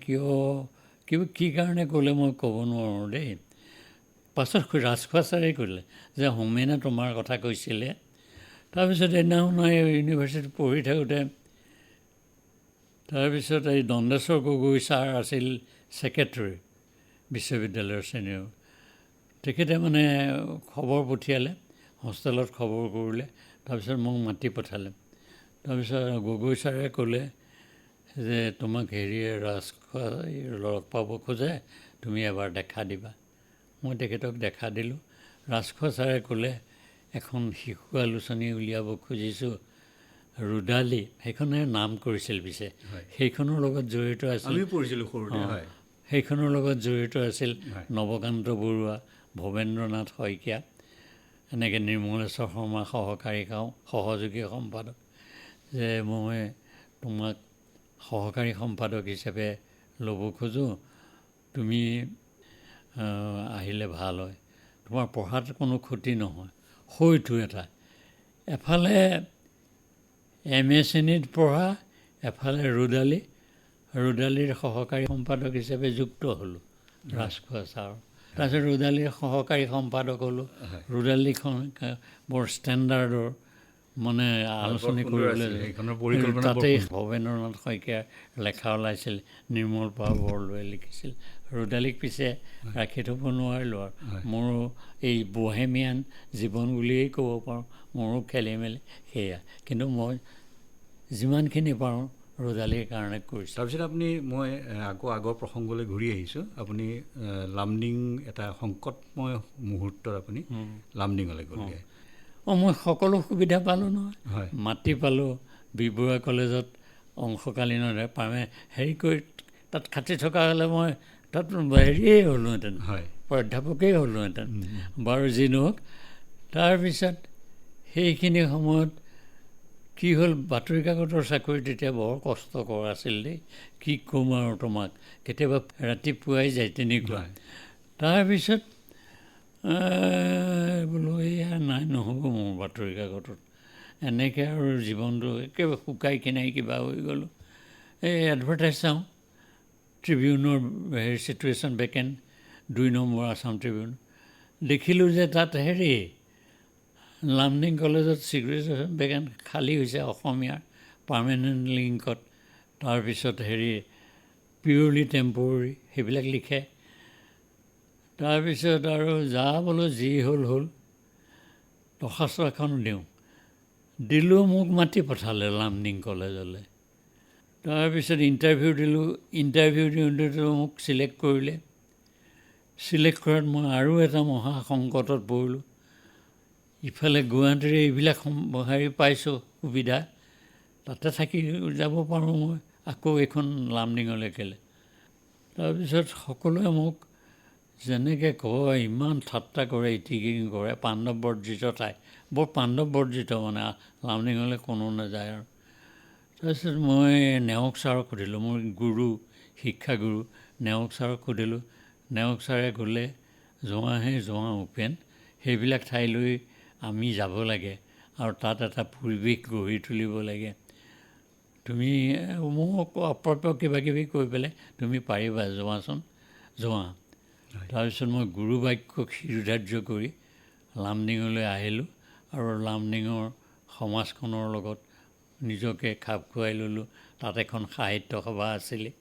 কি কাৰণে ক'লে মই ক'ব নোৱাৰোঁ দেই। পাছত ৰাজখোৱা ছাৰে ক'লে যে হোমেনে তোমাৰ কথা কৈছিলে। তাৰপিছত এদিনাখন ইউনিভাৰ্চিটিত পঢ়ি থাকোঁতে তাৰপিছত এই দণ্ডেশ্বৰ গগৈ ছাৰ আছিল ছেক্ৰেটৰী বিশ্ববিদ্যালয়ৰ ছিনিয়ৰ। তেখেতে মানে খবৰ পঠিয়ালে, হোষ্টেলত খবৰ কৰিলে, তাৰপিছত মোক মাতি পঠালে। তাৰপিছত গগৈ ছাৰে ক'লে যে তোমাক ৰাজখোৱা লগ পাব খোজে, তুমি এবাৰ দেখা দিবা। মই তেখেতক দেখা দিলোঁ। ৰাজখোৱা ছাৰে ক'লে এখন শিশু আলোচনী উলিয়াব খুজিছোঁ, ৰ'দালি, সেইখনে নাম কৰিছিল পিছে। সেইখনৰ লগত জড়িত আছিল, সেইখনৰ লগত জড়িত আছিল নৱকান্ত বৰুৱা, ভৱেন্দ্ৰনাথ শইকীয়া, এনেকৈ নিৰ্মলেশ্বৰ শৰ্মা সহযোগী সম্পাদক। যে মই তোমাক সহকাৰী সম্পাদক হিচাপে ল'ব খোজোঁ, তুমি আহিলে ভাল হয়, তোমাৰ পঢ়াত কোনো ক্ষতি নহয়। হয়তো এটা এফালে MA শ্ৰেণীত পঢ়া, এফালে ৰ'দালিৰ সহকাৰী সম্পাদক হিচাপে যুক্ত হ'লোঁ ৰাজখোৱা ছাৰ। তাৰপিছত ৰ'দালিৰ সহকাৰী সম্পাদক হ'লোঁ। ৰ'দালিখন বৰ ষ্টেণ্ডাৰ্ডৰ মানে আলোচনী কৰিবলৈ, তাতেই ভৱেন্দ্ৰনাথ শইকীয়াৰ লেখা ওলাইছিল, নিৰ্মল পাল বৰদলৈয়ে লিখিছিল। ৰ'দালিক পিছে ৰাখি থ'ব নোৱাৰিলোঁ আৰু মোৰো এই বহেমিয়ান জীৱন বুলিয়েই ক'ব পাৰোঁ, মোৰো খেলি মেলি সেয়া। কিন্তু মই যিমানখিনি পাৰোঁ ৰ'দালিৰ কাৰণে কৰিছোঁ। তাৰপিছত মই আগৰ প্ৰসংগলৈ ঘূৰি আহিছোঁ। আপুনি লামডিং এটা সংকটময় মুহূৰ্তত আপুনি লামডিঙলৈ গ'লগৈ। মই সকলো সুবিধা পালোঁ নহয়। মাটি পালোঁ, বি বৰুৱা কলেজত অংশকালীনৰে হেৰি কৰি তাত খাটি থকা হ'লে মই তাত হেৰিয়েই হ'লোহেঁতেন, অধ্যাপকেই হ'লোহেঁতেন। বাৰু যি নহওক, তাৰপিছত সেইখিনি সময়ত কি হ'ল, বাতৰি কাকতৰ চাকৰি তেতিয়া বৰ কষ্টকৰ আছিল দেই, কি ক'ম আৰু তোমাক, কেতিয়াবা ৰাতিপুৱাই যায় তেনেকুৱা। তাৰপিছত বোলো এয়া নহ'ব মোৰ বাতৰি কাকতত, এনেকৈ আৰু জীৱনটো একেবাৰে শুকাই খিনাই কিবা হৈ গ'লোঁ। এই এডভাৰটাইজ চাওঁ, ট্ৰিবিউনৰ situation vacant, 2 number Assam Tribune, দেখিলোঁ যে তাত লামডিং কলেজত ছিগ্নেচাৰ বেগেন খালী হৈছে অসমীয়াৰ পাৰ্মানেণ্ট লিংকত। তাৰপিছত পিয়ৰলি টেম্পৰৰী সেইবিলাক লিখে। তাৰপিছত আৰু যা বোলো যি হ'ল দৰখাস্ত এখন দিলোঁ মোক মাতি পঠালে লামডিং কলেজলৈ। তাৰপিছত ইণ্টাৰভিউ দিলোঁ। ইণ্টাৰভিউ দিওঁতেতো মোক চিলেক্ট কৰিলে। চিলেক্ট কৰাত মই আৰু এটা মহা সংকটত পৰিলোঁ। ইফালে গুৱাহাটীৰে এইবিলাক পাইছোঁ সুবিধা, তাতে থাকি যাব পাৰোঁ মই আকৌ এইখন লামডিঙলৈ কেলৈ। তাৰপিছত সকলোৱে মোক যেনেকৈ কয়, ইমান ঠাট্টা কৰে, ইটিকিং কৰে, পাণ্ডৱবৰ্জিত ঠাই, বৰ পাণ্ডৱবৰ্জিত মানে লামডিঙলৈ কোনো নাযায় আৰু। তাৰপিছত মই নেওগ ছাৰক সুধিলোঁ, মোৰ শিক্ষাগুৰু নেওগ ছাৰক সুধিলোঁ। নেওগ ছাৰে ক'লে, জোঁৱা উপেন, সেইবিলাক ঠাইলৈ আমি যাব লাগে আৰু তাত এটা পৰিৱেশ গঢ়ি তুলিব লাগে। তুমি মোক অপ্ৰাপ্য কিবাকিবি কৈ পেলাই তুমি পাৰিবা, যোৱা। তাৰপিছত মই গুৰু বাক্যক শিৰোধাৰ্য কৰি লামডিঙলৈ আহিলোঁ আৰু লামডিঙৰ সমাজখনৰ লগত নিজকে খাপ খুৱাই ল'লোঁ। তাত এখন সাহিত্য সভা আছিলে,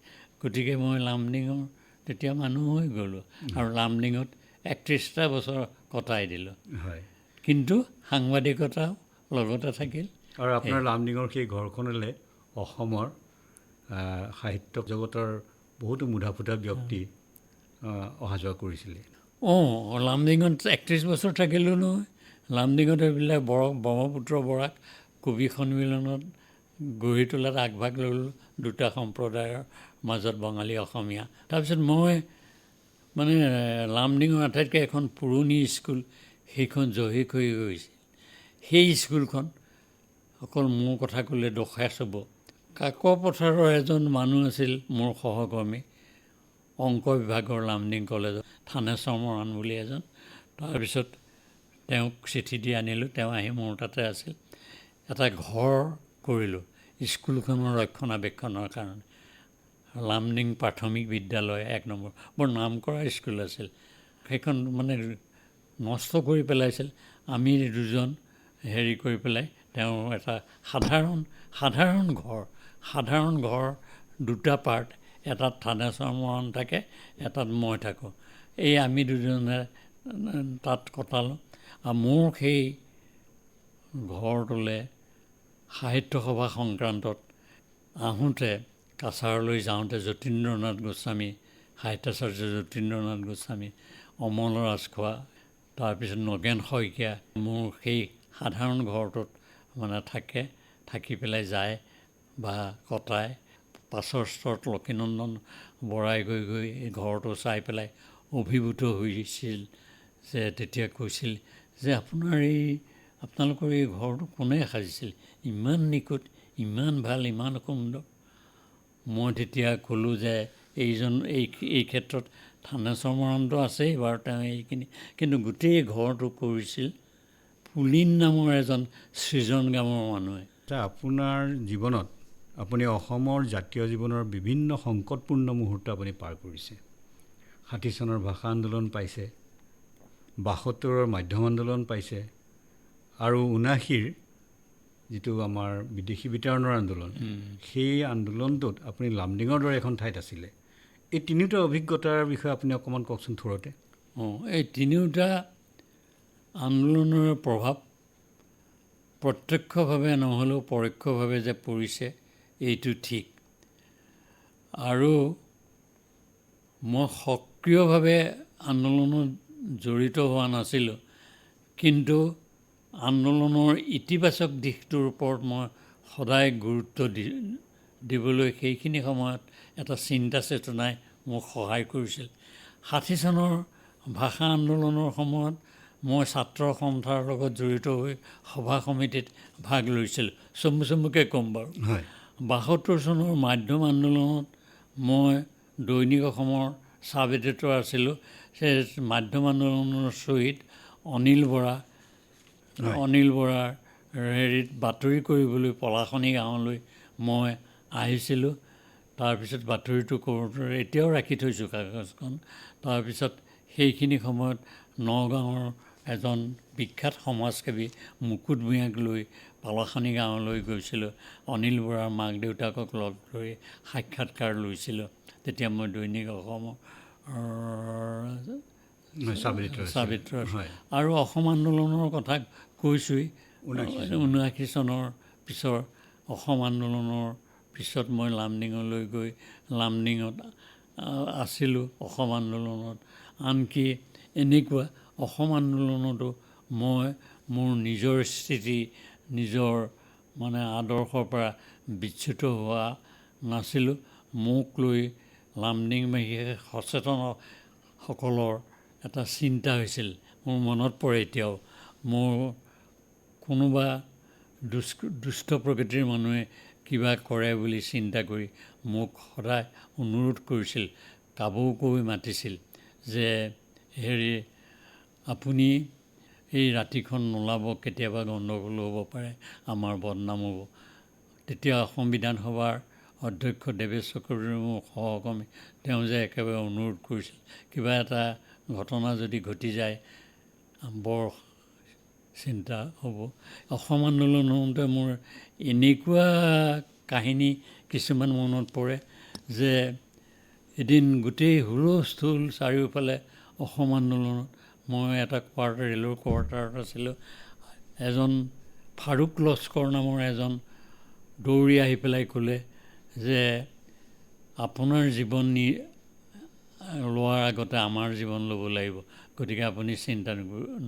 গতিকে মই লামডিঙৰ তেতিয়া মানুহ হৈ গ'লোঁ আৰু লামডিঙত 31টা বছৰ কটাই দিলোঁ। হয়, কিন্তু সাংবাদিকতাও লগতে থাকিল। আৰু আপোনাৰ লামডিঙৰ সেই ঘৰখনলৈ অসমৰ সাহিত্য জগতৰ বহুতো মুধা ফুটা ব্যক্তি অহা যোৱা কৰিছিলে। লামডিঙত 31 বছৰ থাকিলোঁ নহয়। লামডিঙত এইবিলাক ব্ৰহ্মপুত্ৰ বৰাক কবি সন্মিলনত গঢ়ি তোলাত আগভাগ ল'লোঁ, দুটা সম্প্ৰদায়ৰ মাজত বঙালী অসমীয়া। তাৰপিছত মই মানে লামডিঙৰ আটাইতকৈ এখন পুৰণি স্কুল, সেইখন জহিক হৈ গৈছিল। সেই স্কুলখন অকল মোৰ কথা ক'লে দোষাই চাব। কাকপথাৰৰ এজন মানুহ আছিল মোৰ সহকৰ্মী, অংক বিভাগৰ লামডিং কলেজত, থানেশ্বৰ মৰাণ বুলি এজন। তাৰপিছত তেওঁক চিঠি দি আনিলোঁ, তেওঁ আহি মোৰ তাতে আছিল। এটা ঘৰ কৰিলোঁ স্কুলখনৰ ৰক্ষণাবেক্ষণৰ কাৰণে। লামডিং প্ৰাথমিক বিদ্যালয় 1 নম্বৰ, বৰ নাম কৰা স্কুল আছিল। সেইখন মানে নষ্ট কৰি পেলাইছিল। আমি দুজন কৰি পেলাই তেওঁ এটা সাধাৰণ ঘৰ দুটা পাৰ্ট, এটাত থানেশ্বৰ মৰাণ থাকে, এটাত মই থাকোঁ। এই আমি দুজনে তাত কটালোঁ। আৰু মোৰ সেই ঘৰটোলৈ সাহিত্য সভা সংক্ৰান্তত আহোঁতে, কাছাৰলৈ যাওঁতে যতীন্দ্ৰনাথ গোস্বামী, সাহিত্যাচাৰ্য যতীন্দ্ৰনাথ গোস্বামী, অমল ৰাজখোৱা, তাৰপিছত নগেন শইকীয়া মোৰ সেই সাধাৰণ ঘৰটোত মানে থাকি পেলাই যায় বা কটায়। পাছৰ স্তৰত লক্ষীনন্দন বৰাই গৈ এই ঘৰটো চাই পেলাই অভিভূত হৈছিল, যে তেতিয়া কৈছিল যে আপোনালোকৰ এই ঘৰটো কোনে সাজিছিল, ইমান নিখুঁত, ইমান ভাল, ইমান সুন্দৰ। মই তেতিয়া ক'লোঁ যে এই ক্ষেত্ৰত থানেশ্বৰ মৰাণটো আছেই বাৰু, তেওঁ এইখিনি, কিন্তু গোটেই ঘৰটো কৰিছিল পুলিন নামৰ এজন সৃজন গামৰ মানুহে। আপোনাৰ জীৱনত আপুনি অসমৰ জাতীয় জীৱনৰ বিভিন্ন সংকটপূৰ্ণ মুহূৰ্ত আপুনি পাৰ কৰিছে। 60 চনৰ ভাষা আন্দোলন পাইছে, 72ৰ মাধ্যম আন্দোলন পাইছে, আৰু 79ৰ যিটো আমাৰ বিদেশী বিতৰণৰ আন্দোলন, সেই আন্দোলনটোত আপুনি লামডিঙৰ দৰে এখন ঠাইত আছিলে। এই তিনিওটা অভিজ্ঞতাৰ বিষয়ে আপুনি অকণমান কওকচোন থোৰতে। এই তিনিওটা আন্দোলনৰ প্ৰভাৱ প্ৰত্যক্ষভাৱে নহ'লেও পৰোক্ষভাৱে যে পৰিছে এইটো ঠিক। আৰু মই সক্ৰিয়ভাৱে আন্দোলনত জড়িত হোৱা নাছিলোঁ, কিন্তু আন্দোলনৰ ইতিবাচক দিশটোৰ ওপৰত মই সদায় গুৰুত্ব দিবলৈ সেইখিনি সময়ত এটা চিন্তা চেতনাই মোক সহায় কৰিছিল। 60 চনৰ ভাষা আন্দোলনৰ সময়ত মই ছাত্ৰ সন্থাৰ লগত জড়িত হৈ সভা সমিতিত ভাগ লৈছিলোঁ। চমুকৈ ক'ম বাৰু। 72 চনৰ মাধ্যম আন্দোলনত মই দৈনিক অসমৰ ছাব এডিটৰ আছিলোঁ। সেই মাধ্যম আন্দোলনৰ শ্বহীদ অনিল বৰাৰ বাতৰি কৰিবলৈ পলাশনি গাঁৱলৈ মই আহিছিলোঁ। তাৰপিছত বাতৰিটো কৰোঁতে এতিয়াও ৰাখি থৈছোঁ কাগজখন। তাৰপিছত সেইখিনি সময়ত নগাঁৱৰ এজন বিখ্যাত সমাজসেৱী মুকুট ভূঞাক লৈ পালাখানি গাঁৱলৈ গৈছিলোঁ। অনিল বৰাৰ মাক দেউতাকক লগ ধৰি সাক্ষাৎকাৰ লৈছিলোঁ। তেতিয়া মই দৈনিক অসমৰ চাবিত্ৰ আৰু অসম আন্দোলনৰ কথা কৈছোঁৱেই। 79 চনৰ পিছৰ অসম আন্দোলনৰ পিছত মই লামডিঙলৈ গৈ লামডিঙত আছিলোঁ অসম আন্দোলনত। আনকি এনেকুৱা অসম আন্দোলনতো মই মোৰ নিজৰ স্থিতি নিজৰ আদৰ্শৰ পৰা বিচ্যুত হোৱা নাছিলোঁ। মোক লৈ লামডিংবাসীয়ে সচেতনসকলৰ এটা চিন্তা হৈছিল। মোৰ মনত পৰে এতিয়াও, মোৰ কোনোবা দুষ্ট প্ৰকৃতিৰ মানুহে কিবা কৰে বুলি চিন্তা কৰি মোক সদায় অনুৰোধ কৰিছিল, কাবৌ কৈ মাতিছিল যে হেৰি আপুনি এই ৰাতিখন নোলাব, কেতিয়াবা গণ্ডগোল হ'ব পাৰে, আমাৰ বদনাম হ'ব। তেতিয়া অসম বিধানসভাৰ অধ্যক্ষ দেৱেশ চক্ৰৱৰ্তী মোৰ সহকৰ্মী, তেওঁ যে একেবাৰে অনুৰোধ কৰিছিল কিবা এটা ঘটনা যদি ঘটি যায় বৰ চিন্তা হ'ব। অসম আন্দোলন হওঁতে মোৰ এনেকুৱা কাহিনী কিছুমান মনত পৰে যে এদিন গোটেই হুলস্থুল চাৰিওফালে অসম আন্দোলনত। মই এটা ৰেলৰ কোৱাৰ্টাৰত আছিলোঁ। এজন ফাৰুক লস্কৰ নামৰ এজন দৌৰি আহি পেলাই ক'লে যে আপোনাৰ জীৱন লোৱাৰ আগতে আমাৰ জীৱন ল'ব লাগিব, গতিকে আপুনি চিন্তা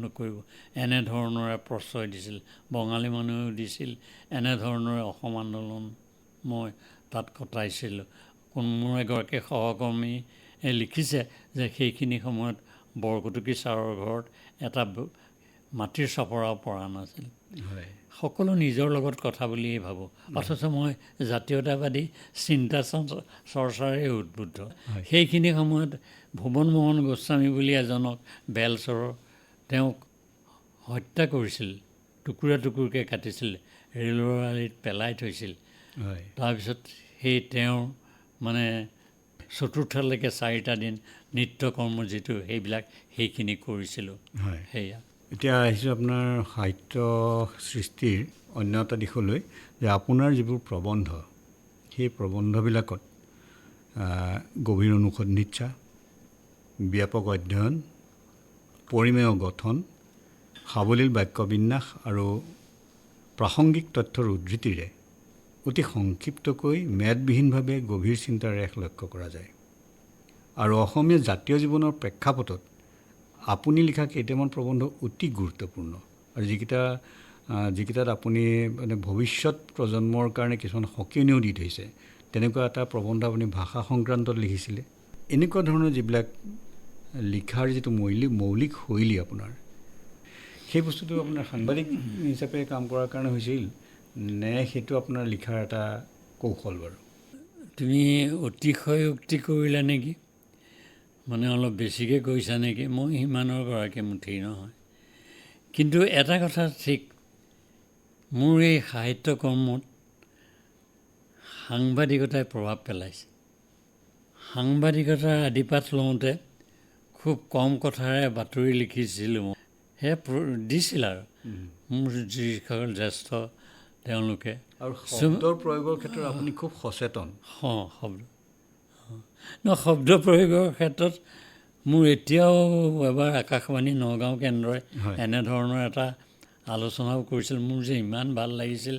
নকৰিব। এনেধৰণৰে প্ৰশ্ৰয় দিছিল, বঙালী মানুহেও দিছিল। এনেধৰণৰে অসম আন্দোলন মই তাত কটাইছিলোঁ। মোৰ এগৰাকী সহকৰ্মীয়ে লিখিছে যে সেইখিনি সময়ত বৰকটকী ছাৰৰ ঘৰত এটা মাটিৰ চপৰাও পৰা নাছিল। সকলো নিজৰ লগত কথা বুলিয়েই ভাবোঁ, অথচ মই জাতীয়তাবাদী চিন্তা চৰ্চাৰে উদ্বুদ্ধ। সেইখিনি সময়ত ভুৱন মোহন গোস্বামী বুলি এজনক বেলচৰৰ তেওঁক হত্যা কৰিছিল, টুকুৰা টুকুৰকৈ কাটিছিল, ৰেলৰ আলিত পেলাই থৈছিল। তাৰপিছত সেই তেওঁৰ চতুৰ্থলৈকে 4টা দিন নৃত্য কৰ্ম যিটো সেইখিনি কৰিছিলোঁ। সেয়া এতিয়া আহিছোঁ আপোনাৰ সাহিত্য সৃষ্টিৰ অন্য এটা দিশলৈ, যে আপোনাৰ যিবোৰ প্ৰবন্ধ, সেই প্ৰবন্ধবিলাকত গভীৰ অনুসন্ধিৎসা, ব্যাপক অধ্যয়ন, পৰিমেয় গঠন, সাৱলীল বাক্যবিন্যাস আৰু প্ৰাসংগিক তথ্যৰ উদ্ধৃতিৰে অতি সংক্ষিপ্তকৈ মেদবিহীনভাৱে গভীৰ চিন্তাৰ ৰেখ লক্ষ্য কৰা যায়। আৰু অসমীয়া জাতীয় জীৱনৰ প্ৰেক্ষাপটত আপুনি লিখা কেইটামান প্ৰবন্ধ অতি গুৰুত্বপূৰ্ণ, আৰু যিকেইটাত আপুনি ভৱিষ্যত প্ৰজন্মৰ কাৰণে কিছুমান সকিয়নিও দি থৈছে। তেনেকুৱা এটা প্ৰবন্ধ আপুনি ভাষা সংক্ৰান্তত লিখিছিলে। এনেকুৱা ধৰণৰ যিবিলাক লিখাৰ যিটো মৌলিক শৈলী আপোনাৰ, সেই বস্তুটো আপোনাৰ সাংবাদিক হিচাপে কাম কৰাৰ কাৰণে হৈছিল নে সেইটো আপোনাৰ লিখাৰ এটা কৌশল? বাৰু তুমি অতিশয়োক্তি কৰিলা নেকি, অলপ বেছিকৈ কৈছা নেকি? মই সিমানৰ গৰাকী মুঠেই নহয়। কিন্তু এটা কথা ঠিক, মোৰ এই সাহিত্য কৰ্মত সাংবাদিকতাই প্ৰভাৱ পেলাইছে। সাংবাদিকতাৰ আদিপাঠ লওঁতে খুব কম কথাৰে বাতৰি লিখিছিলোঁ। সেয়া দিছিল আৰু মোৰ যিসকল জ্যেষ্ঠ তেওঁলোকে। আৰু শব্দৰ প্ৰয়োগৰ ক্ষেত্ৰত আপুনি খুব সচেতন। শব্দ প্ৰয়োগৰ ক্ষেত্ৰত মোৰ এতিয়াও এবাৰ আকাশবাণী নগাঁও কেন্দ্ৰই এনেধৰণৰ এটা আলোচনাও কৰিছিল। মোৰ যে ইমান ভাল লাগিছিল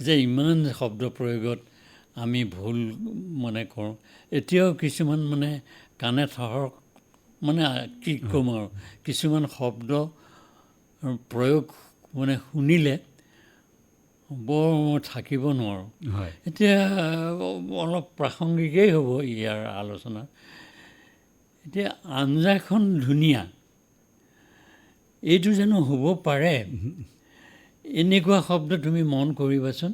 যে ইমান শব্দ প্ৰয়োগত আমি ভুল কৰোঁ। এতিয়াও কিছুমান কাণে থহৰ কি ক'ম আৰু, কিছুমান শব্দ প্ৰয়োগ শুনিলে বৰ থাকিব নোৱাৰোঁ। এতিয়া অলপ প্ৰাসংগিকেই হ'ব ইয়াৰ আলোচনা। এতিয়া আঞ্জাখন ধুনীয়া, এইটো জানো হ'ব পাৰে? এনেকুৱা শব্দ তুমি মন কৰিবাচোন।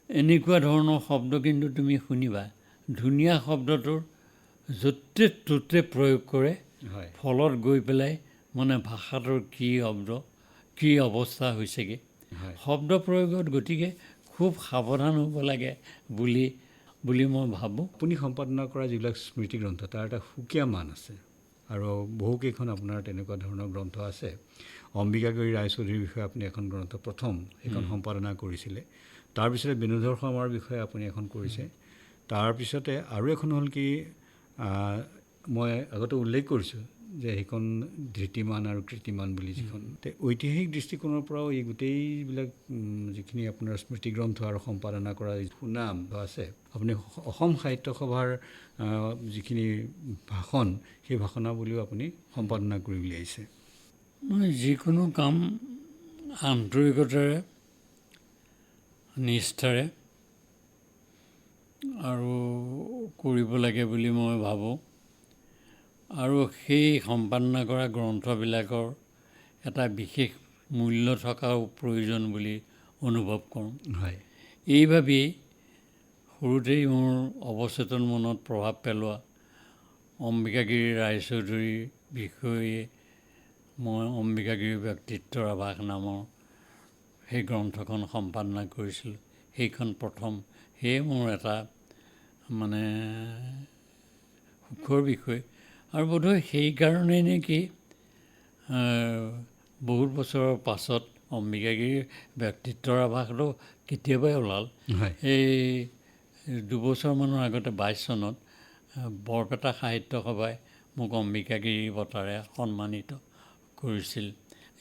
এনেকুৱা ধৰণৰ শব্দ কিন্তু তুমি শুনিবা। ধুনীয়া শব্দটোৰ য'তে ত'তে প্ৰয়োগ কৰে, ফলত গৈ পেলাই ভাষাটোৰ কি অৱস্থা হৈছেগৈ। শব্দ প্ৰয়োগত গতিকে খুব সাৱধান হ'ব লাগে বুলি মই ভাবোঁ। আপুনি সম্পাদনা কৰা যিবিলাক স্মৃতিগ্ৰন্থ, তাৰ এটা সুকীয়া মান আছে আৰু বহুকেইখন আপোনাৰ তেনেকুৱা ধৰণৰ গ্ৰন্থ আছে। অম্বিকাগিৰি ৰায়চৌধুৰীৰ বিষয়ে আপুনি এখন গ্ৰন্থ প্ৰথম সেইখন সম্পাদনা কৰিছিলে। তাৰপিছতে বেণুধৰ শৰ্মাৰ বিষয়ে আপুনি এখন কৰিছে। তাৰপিছতে আৰু এখন হ'ল কি, মই আগতে উল্লেখ কৰিছোঁ যে সেইখন ধৃতিমান আৰু কৃতিমান বুলি যিখন, ঐতিহাসিক দৃষ্টিকোণৰ পৰাও এই গোটেইবিলাক যিখিনি আপোনাৰ স্মৃতিগ্ৰন্থ আৰু সম্পাদনা কৰা সুনাম আছে, আপুনি অসম সাহিত্য সভাৰ যিখিনি ভাষণ, সেই ভাষণাৱলীও আপুনি সম্পাদনা কৰি উলিয়াইছে। মই যিকোনো কাম আন্তৰিকতাৰে, নিষ্ঠাৰে আৰু কৰিব লাগে বুলি মই ভাবোঁ। আৰু সেই সম্পাদনা কৰা গ্ৰন্থবিলাকৰ এটা বিশেষ মূল্য থকাও প্ৰয়োজন বুলি অনুভৱ কৰোঁ। হয়, এইভাবেই সৰুতেই মোৰ অৱচেতন মনত প্ৰভাৱ পেলোৱা অম্বিকাগিৰি ৰায়চৌধুৰীৰ বিষয়ে মই অম্বিকাগিৰি ব্যক্তিত্বৰ আভাস নামৰ সেই গ্ৰন্থখন সম্পাদনা কৰিছিলোঁ। সেইখন প্ৰথম, সেয়ে মোৰ এটা মানে সুখৰ বিষয়। আৰু বোধহয় সেইকাৰণেই নেকি বহুত বছৰৰ পাছত অম্বিকাগিৰি ব্যক্তিত্বৰ আভাসটো কেতিয়াবাই ওলাল। হয়, এই 2 বছৰমানৰ আগতে 22 চনত বৰপেটা সাহিত্য সভাই মোক অম্বিকাগিৰি বঁটাৰে সন্মানিত কৰিছিল।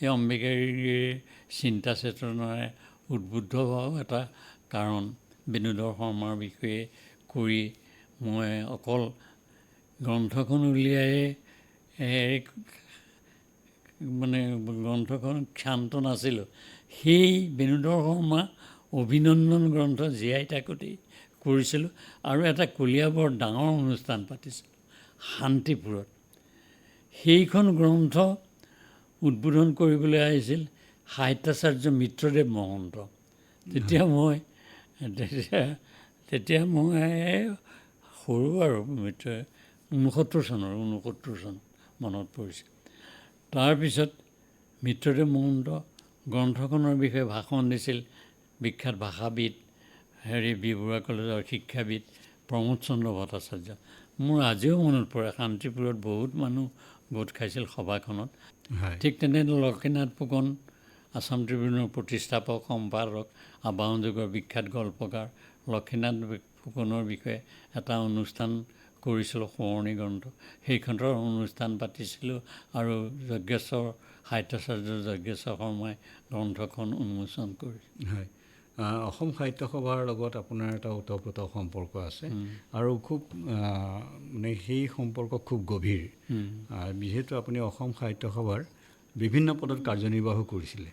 এই অম্বিকাগিৰিৰ চিন্তা চেতনাৰে উদ্বুদ্ধ হোৱাও এটা কাৰণ। বেণুধৰ শৰ্মাৰ বিষয়ে কৰি মই অকল গ্ৰন্থখন উলিয়াই মানে গ্ৰন্থখন ক্ষান্ত নাছিলোঁ। সেই বেণুধৰ শৰ্মা অভিনন্দন গ্ৰন্থ জীয়াই থাকোঁতেই কৰিছিলোঁ। আৰু এটা কলীয়াবৰ ডাঙৰ অনুষ্ঠান পাতিছিলোঁ শান্তিপুৰত। সেইখন গ্ৰন্থ উদ্বোধন কৰিবলৈ আহিছিল সাহিত্যাচাৰ্য মিত্ৰদেৱ মহন্ত। তেতিয়া মই সৰু আৰু 69 চনৰ মনত পৰিছে। তাৰপিছত মিত্ৰদেৱ মহন্ত গ্ৰন্থখনৰ বিষয়ে ভাষণ দিছিল বিখ্যাত ভাষাবিদ, বি বৰুৱা কলেজৰ শিক্ষাবিদ প্ৰমোদ চন্দ্ৰ ভট্টাচাৰ্য। মোৰ আজিও মনত পৰে, শান্তিপুৰত বহুত মানুহ গোট খাইছিল সভাখনত। হয়, ঠিক তেনে লক্ষ্মীনাথ ফুকন, আছাম ট্ৰিবিউনৰ প্ৰতিষ্ঠাপক সম্পাদক, আবাহন যুগৰ বিখ্যাত গল্পকাৰ লক্ষ্মীনাথ ফুকনৰ বিষয়ে এটা অনুষ্ঠান কৰিছিলোঁ, সোঁৱৰণি গ্ৰন্থ। সেইখনৰ অনুষ্ঠান পাতিছিলোঁ আৰু যজ্ঞেশ্বৰ সাহিত্যাচাৰ্য যজ্ঞেশ্বৰ শৰ্মাই গ্ৰন্থখন উন্মোচন কৰিছিল। হয়। অসম সাহিত্য সভাৰ লগত আপোনাৰ এটা ওতঃপ্ৰোত সম্পৰ্ক আছে আৰু খুব মানে সেই সম্পৰ্ক খুব গভীৰ। যিহেতু আপুনি অসম সাহিত্য সভাৰ বিভিন্ন পদত কাৰ্যনিৰ্বাহো কৰিছিলে।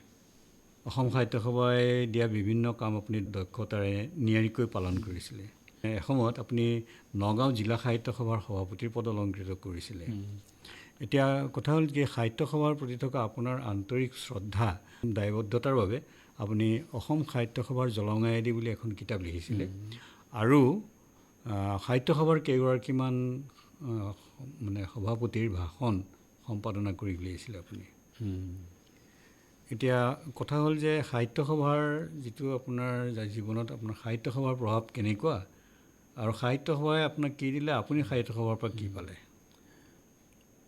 অসম সাহিত্য সভাই দিয়া বিভিন্ন কাম আপুনি দক্ষতাৰে নিয়াৰিকৈ পালন কৰিছিলে। এসময়ত আপুনি নগাঁও জিলা সাহিত্য সভাৰ সভাপতিৰ পদ অলংকৃত কৰিছিলে। এতিয়া কথা হ'ল যে সাহিত্য সভাৰ প্ৰতি থকা আপোনাৰ আন্তৰিক শ্ৰদ্ধা, দায়বদ্ধতাৰ বাবে আপুনি অসম সাহিত্য সভাৰ জলঙায়েদি বুলি এখন কিতাপ লিখিছিলে। আৰু সাহিত্য সভাৰ কেইগৰাকীমান মানে সভাপতিৰ ভাষণ সম্পাদনা কৰি উলিয়াইছিলে আপুনি। এতিয়া কথা হ'ল যে সাহিত্য সভাৰ যিটো আপোনাৰ জীৱনত আপোনাৰ সাহিত্য সভাৰ প্ৰভাৱ কেনেকুৱা, আৰু সাহিত্য সভাই আপোনাক কি দিলে, আপুনি সাহিত্য সভাৰ পৰা কি পালে?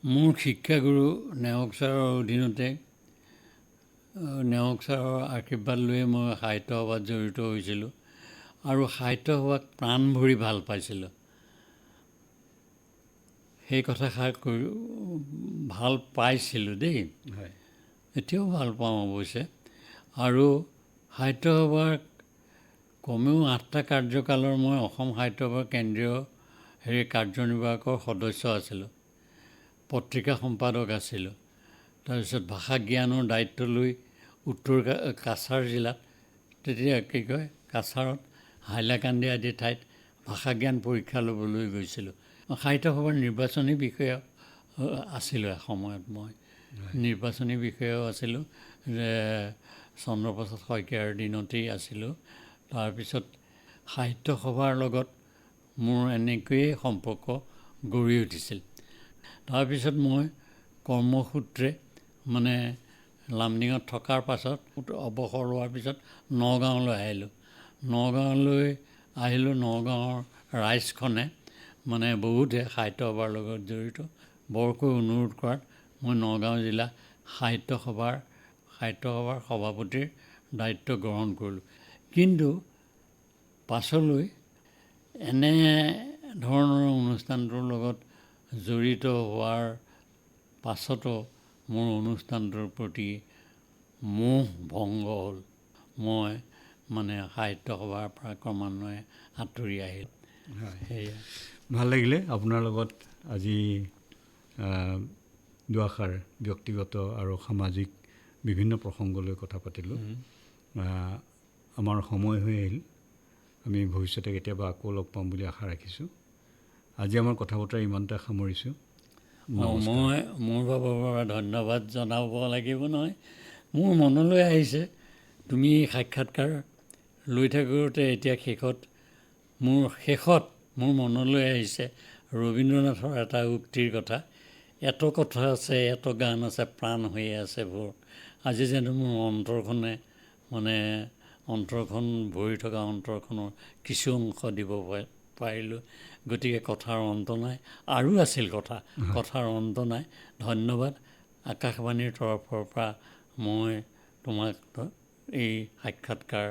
মোৰ শিক্ষাগুৰু নেওগ ছাৰৰ অধীনতে, নেওগ ছাৰৰ আশীৰ্বাদ লৈয়ে মই সাহিত্য সভাত জড়িত হৈছিলোঁ আৰু সাহিত্য সভাক প্ৰাণ ভৰি ভাল পাইছিলোঁ। সেই কথাষাৰ ভাল পাইছিলোঁ দেই, হয়, এতিয়াও ভাল পাওঁ অৱশ্যে। আৰু সাহিত্য সভাৰ কমেও 8টা কাৰ্যকালৰ মই অসম সাহিত্য সভাৰ কেন্দ্ৰীয় কাৰ্যনিৰ্বাহকৰ সদস্য আছিলোঁ, পত্ৰিকা সম্পাদক আছিলোঁ। তাৰপিছত ভাষা জ্ঞানৰ দায়িত্ব লৈ উত্তৰ কাছাৰ জিলাত, তেতিয়া কাছাৰত হাইলাকান্দি আদি ঠাইত ভাষা জ্ঞান পৰীক্ষা ল'বলৈ গৈছিলোঁ। সাহিত্য সভাৰ নিৰ্বাচনী বিষয়া আছিলোঁ এসময়ত। মই নিৰ্বাচনী বিষয়াও আছিলোঁ, চন্দ্ৰপ্ৰসাদ শইকীয়াৰ দিনতেই আছিলোঁ। তাৰপিছত সাহিত্য সভাৰ লগত মোৰ এনেকৈয়ে সম্পৰ্ক গঢ়ি উঠিছিল। তাৰপিছত মই কৰ্মসূত্ৰে মানে লামডিঙত থকাৰ পাছত অৱসৰ লোৱাৰ পিছত নগাঁৱলৈ আহিলোঁ। নগাঁৱৰ ৰাইজখনে মানে বহুতে সাহিত্য সভাৰ লগত জড়িত বৰকৈ অনুৰোধ কৰাত মই নগাঁও জিলা সাহিত্য সভাৰ সভাপতিৰ দায়িত্ব গ্ৰহণ কৰিলোঁ। কিন্তু পাছলৈ এনে ধৰণৰ অনুষ্ঠানটোৰ লগত জড়িত হোৱাৰ পাছতো মোৰ অনুষ্ঠানটোৰ প্ৰতি মোহ ভংগ হ'ল। মই সাহিত্য সভাৰ পৰা ক্ৰমান্বয়ে আঁতৰি আহিলোঁ। সেয়া ভাল লাগিলে আপোনাৰ লগত আজি দুআষাৰ ব্যক্তিগত আৰু সামাজিক বিভিন্ন প্ৰসংগলৈ কথা পাতিলোঁ। আমাৰ সময় হৈ আহিল। আমি ভৱিষ্যতে কেতিয়াবা আকৌ লগ পাম বুলি আশা ৰাখিছোঁ। আজি আমাৰ কথা বতৰা ইমানতে সামৰিছোঁ। মই মোৰ ফালৰ পৰা ধন্যবাদ জনাব লাগিব নহয়। মোৰ মনলৈ আহিছে তুমি সাক্ষাৎকাৰ লৈ থাকোঁতে এতিয়া শেষত মোৰ মনলৈ আহিছে ৰবীন্দ্ৰনাথৰ এটা উক্তিৰ কথা, এত কথা আছে, এত গান আছে, প্ৰাণ হৈয়ে আছে ভোৰ। আজি যেন মোৰ অন্তৰখন ভৰি থকা অন্তৰখনৰ কিছু অংশ দিব পাৰিলোঁ। গতিকে কথাৰ অন্ত নাই, আৰু আছিল কথাৰ অন্ত নাই। ধন্যবাদ। আকাশবাণীৰ তৰফৰ পৰা মই তোমাক এই সাক্ষাৎকাৰ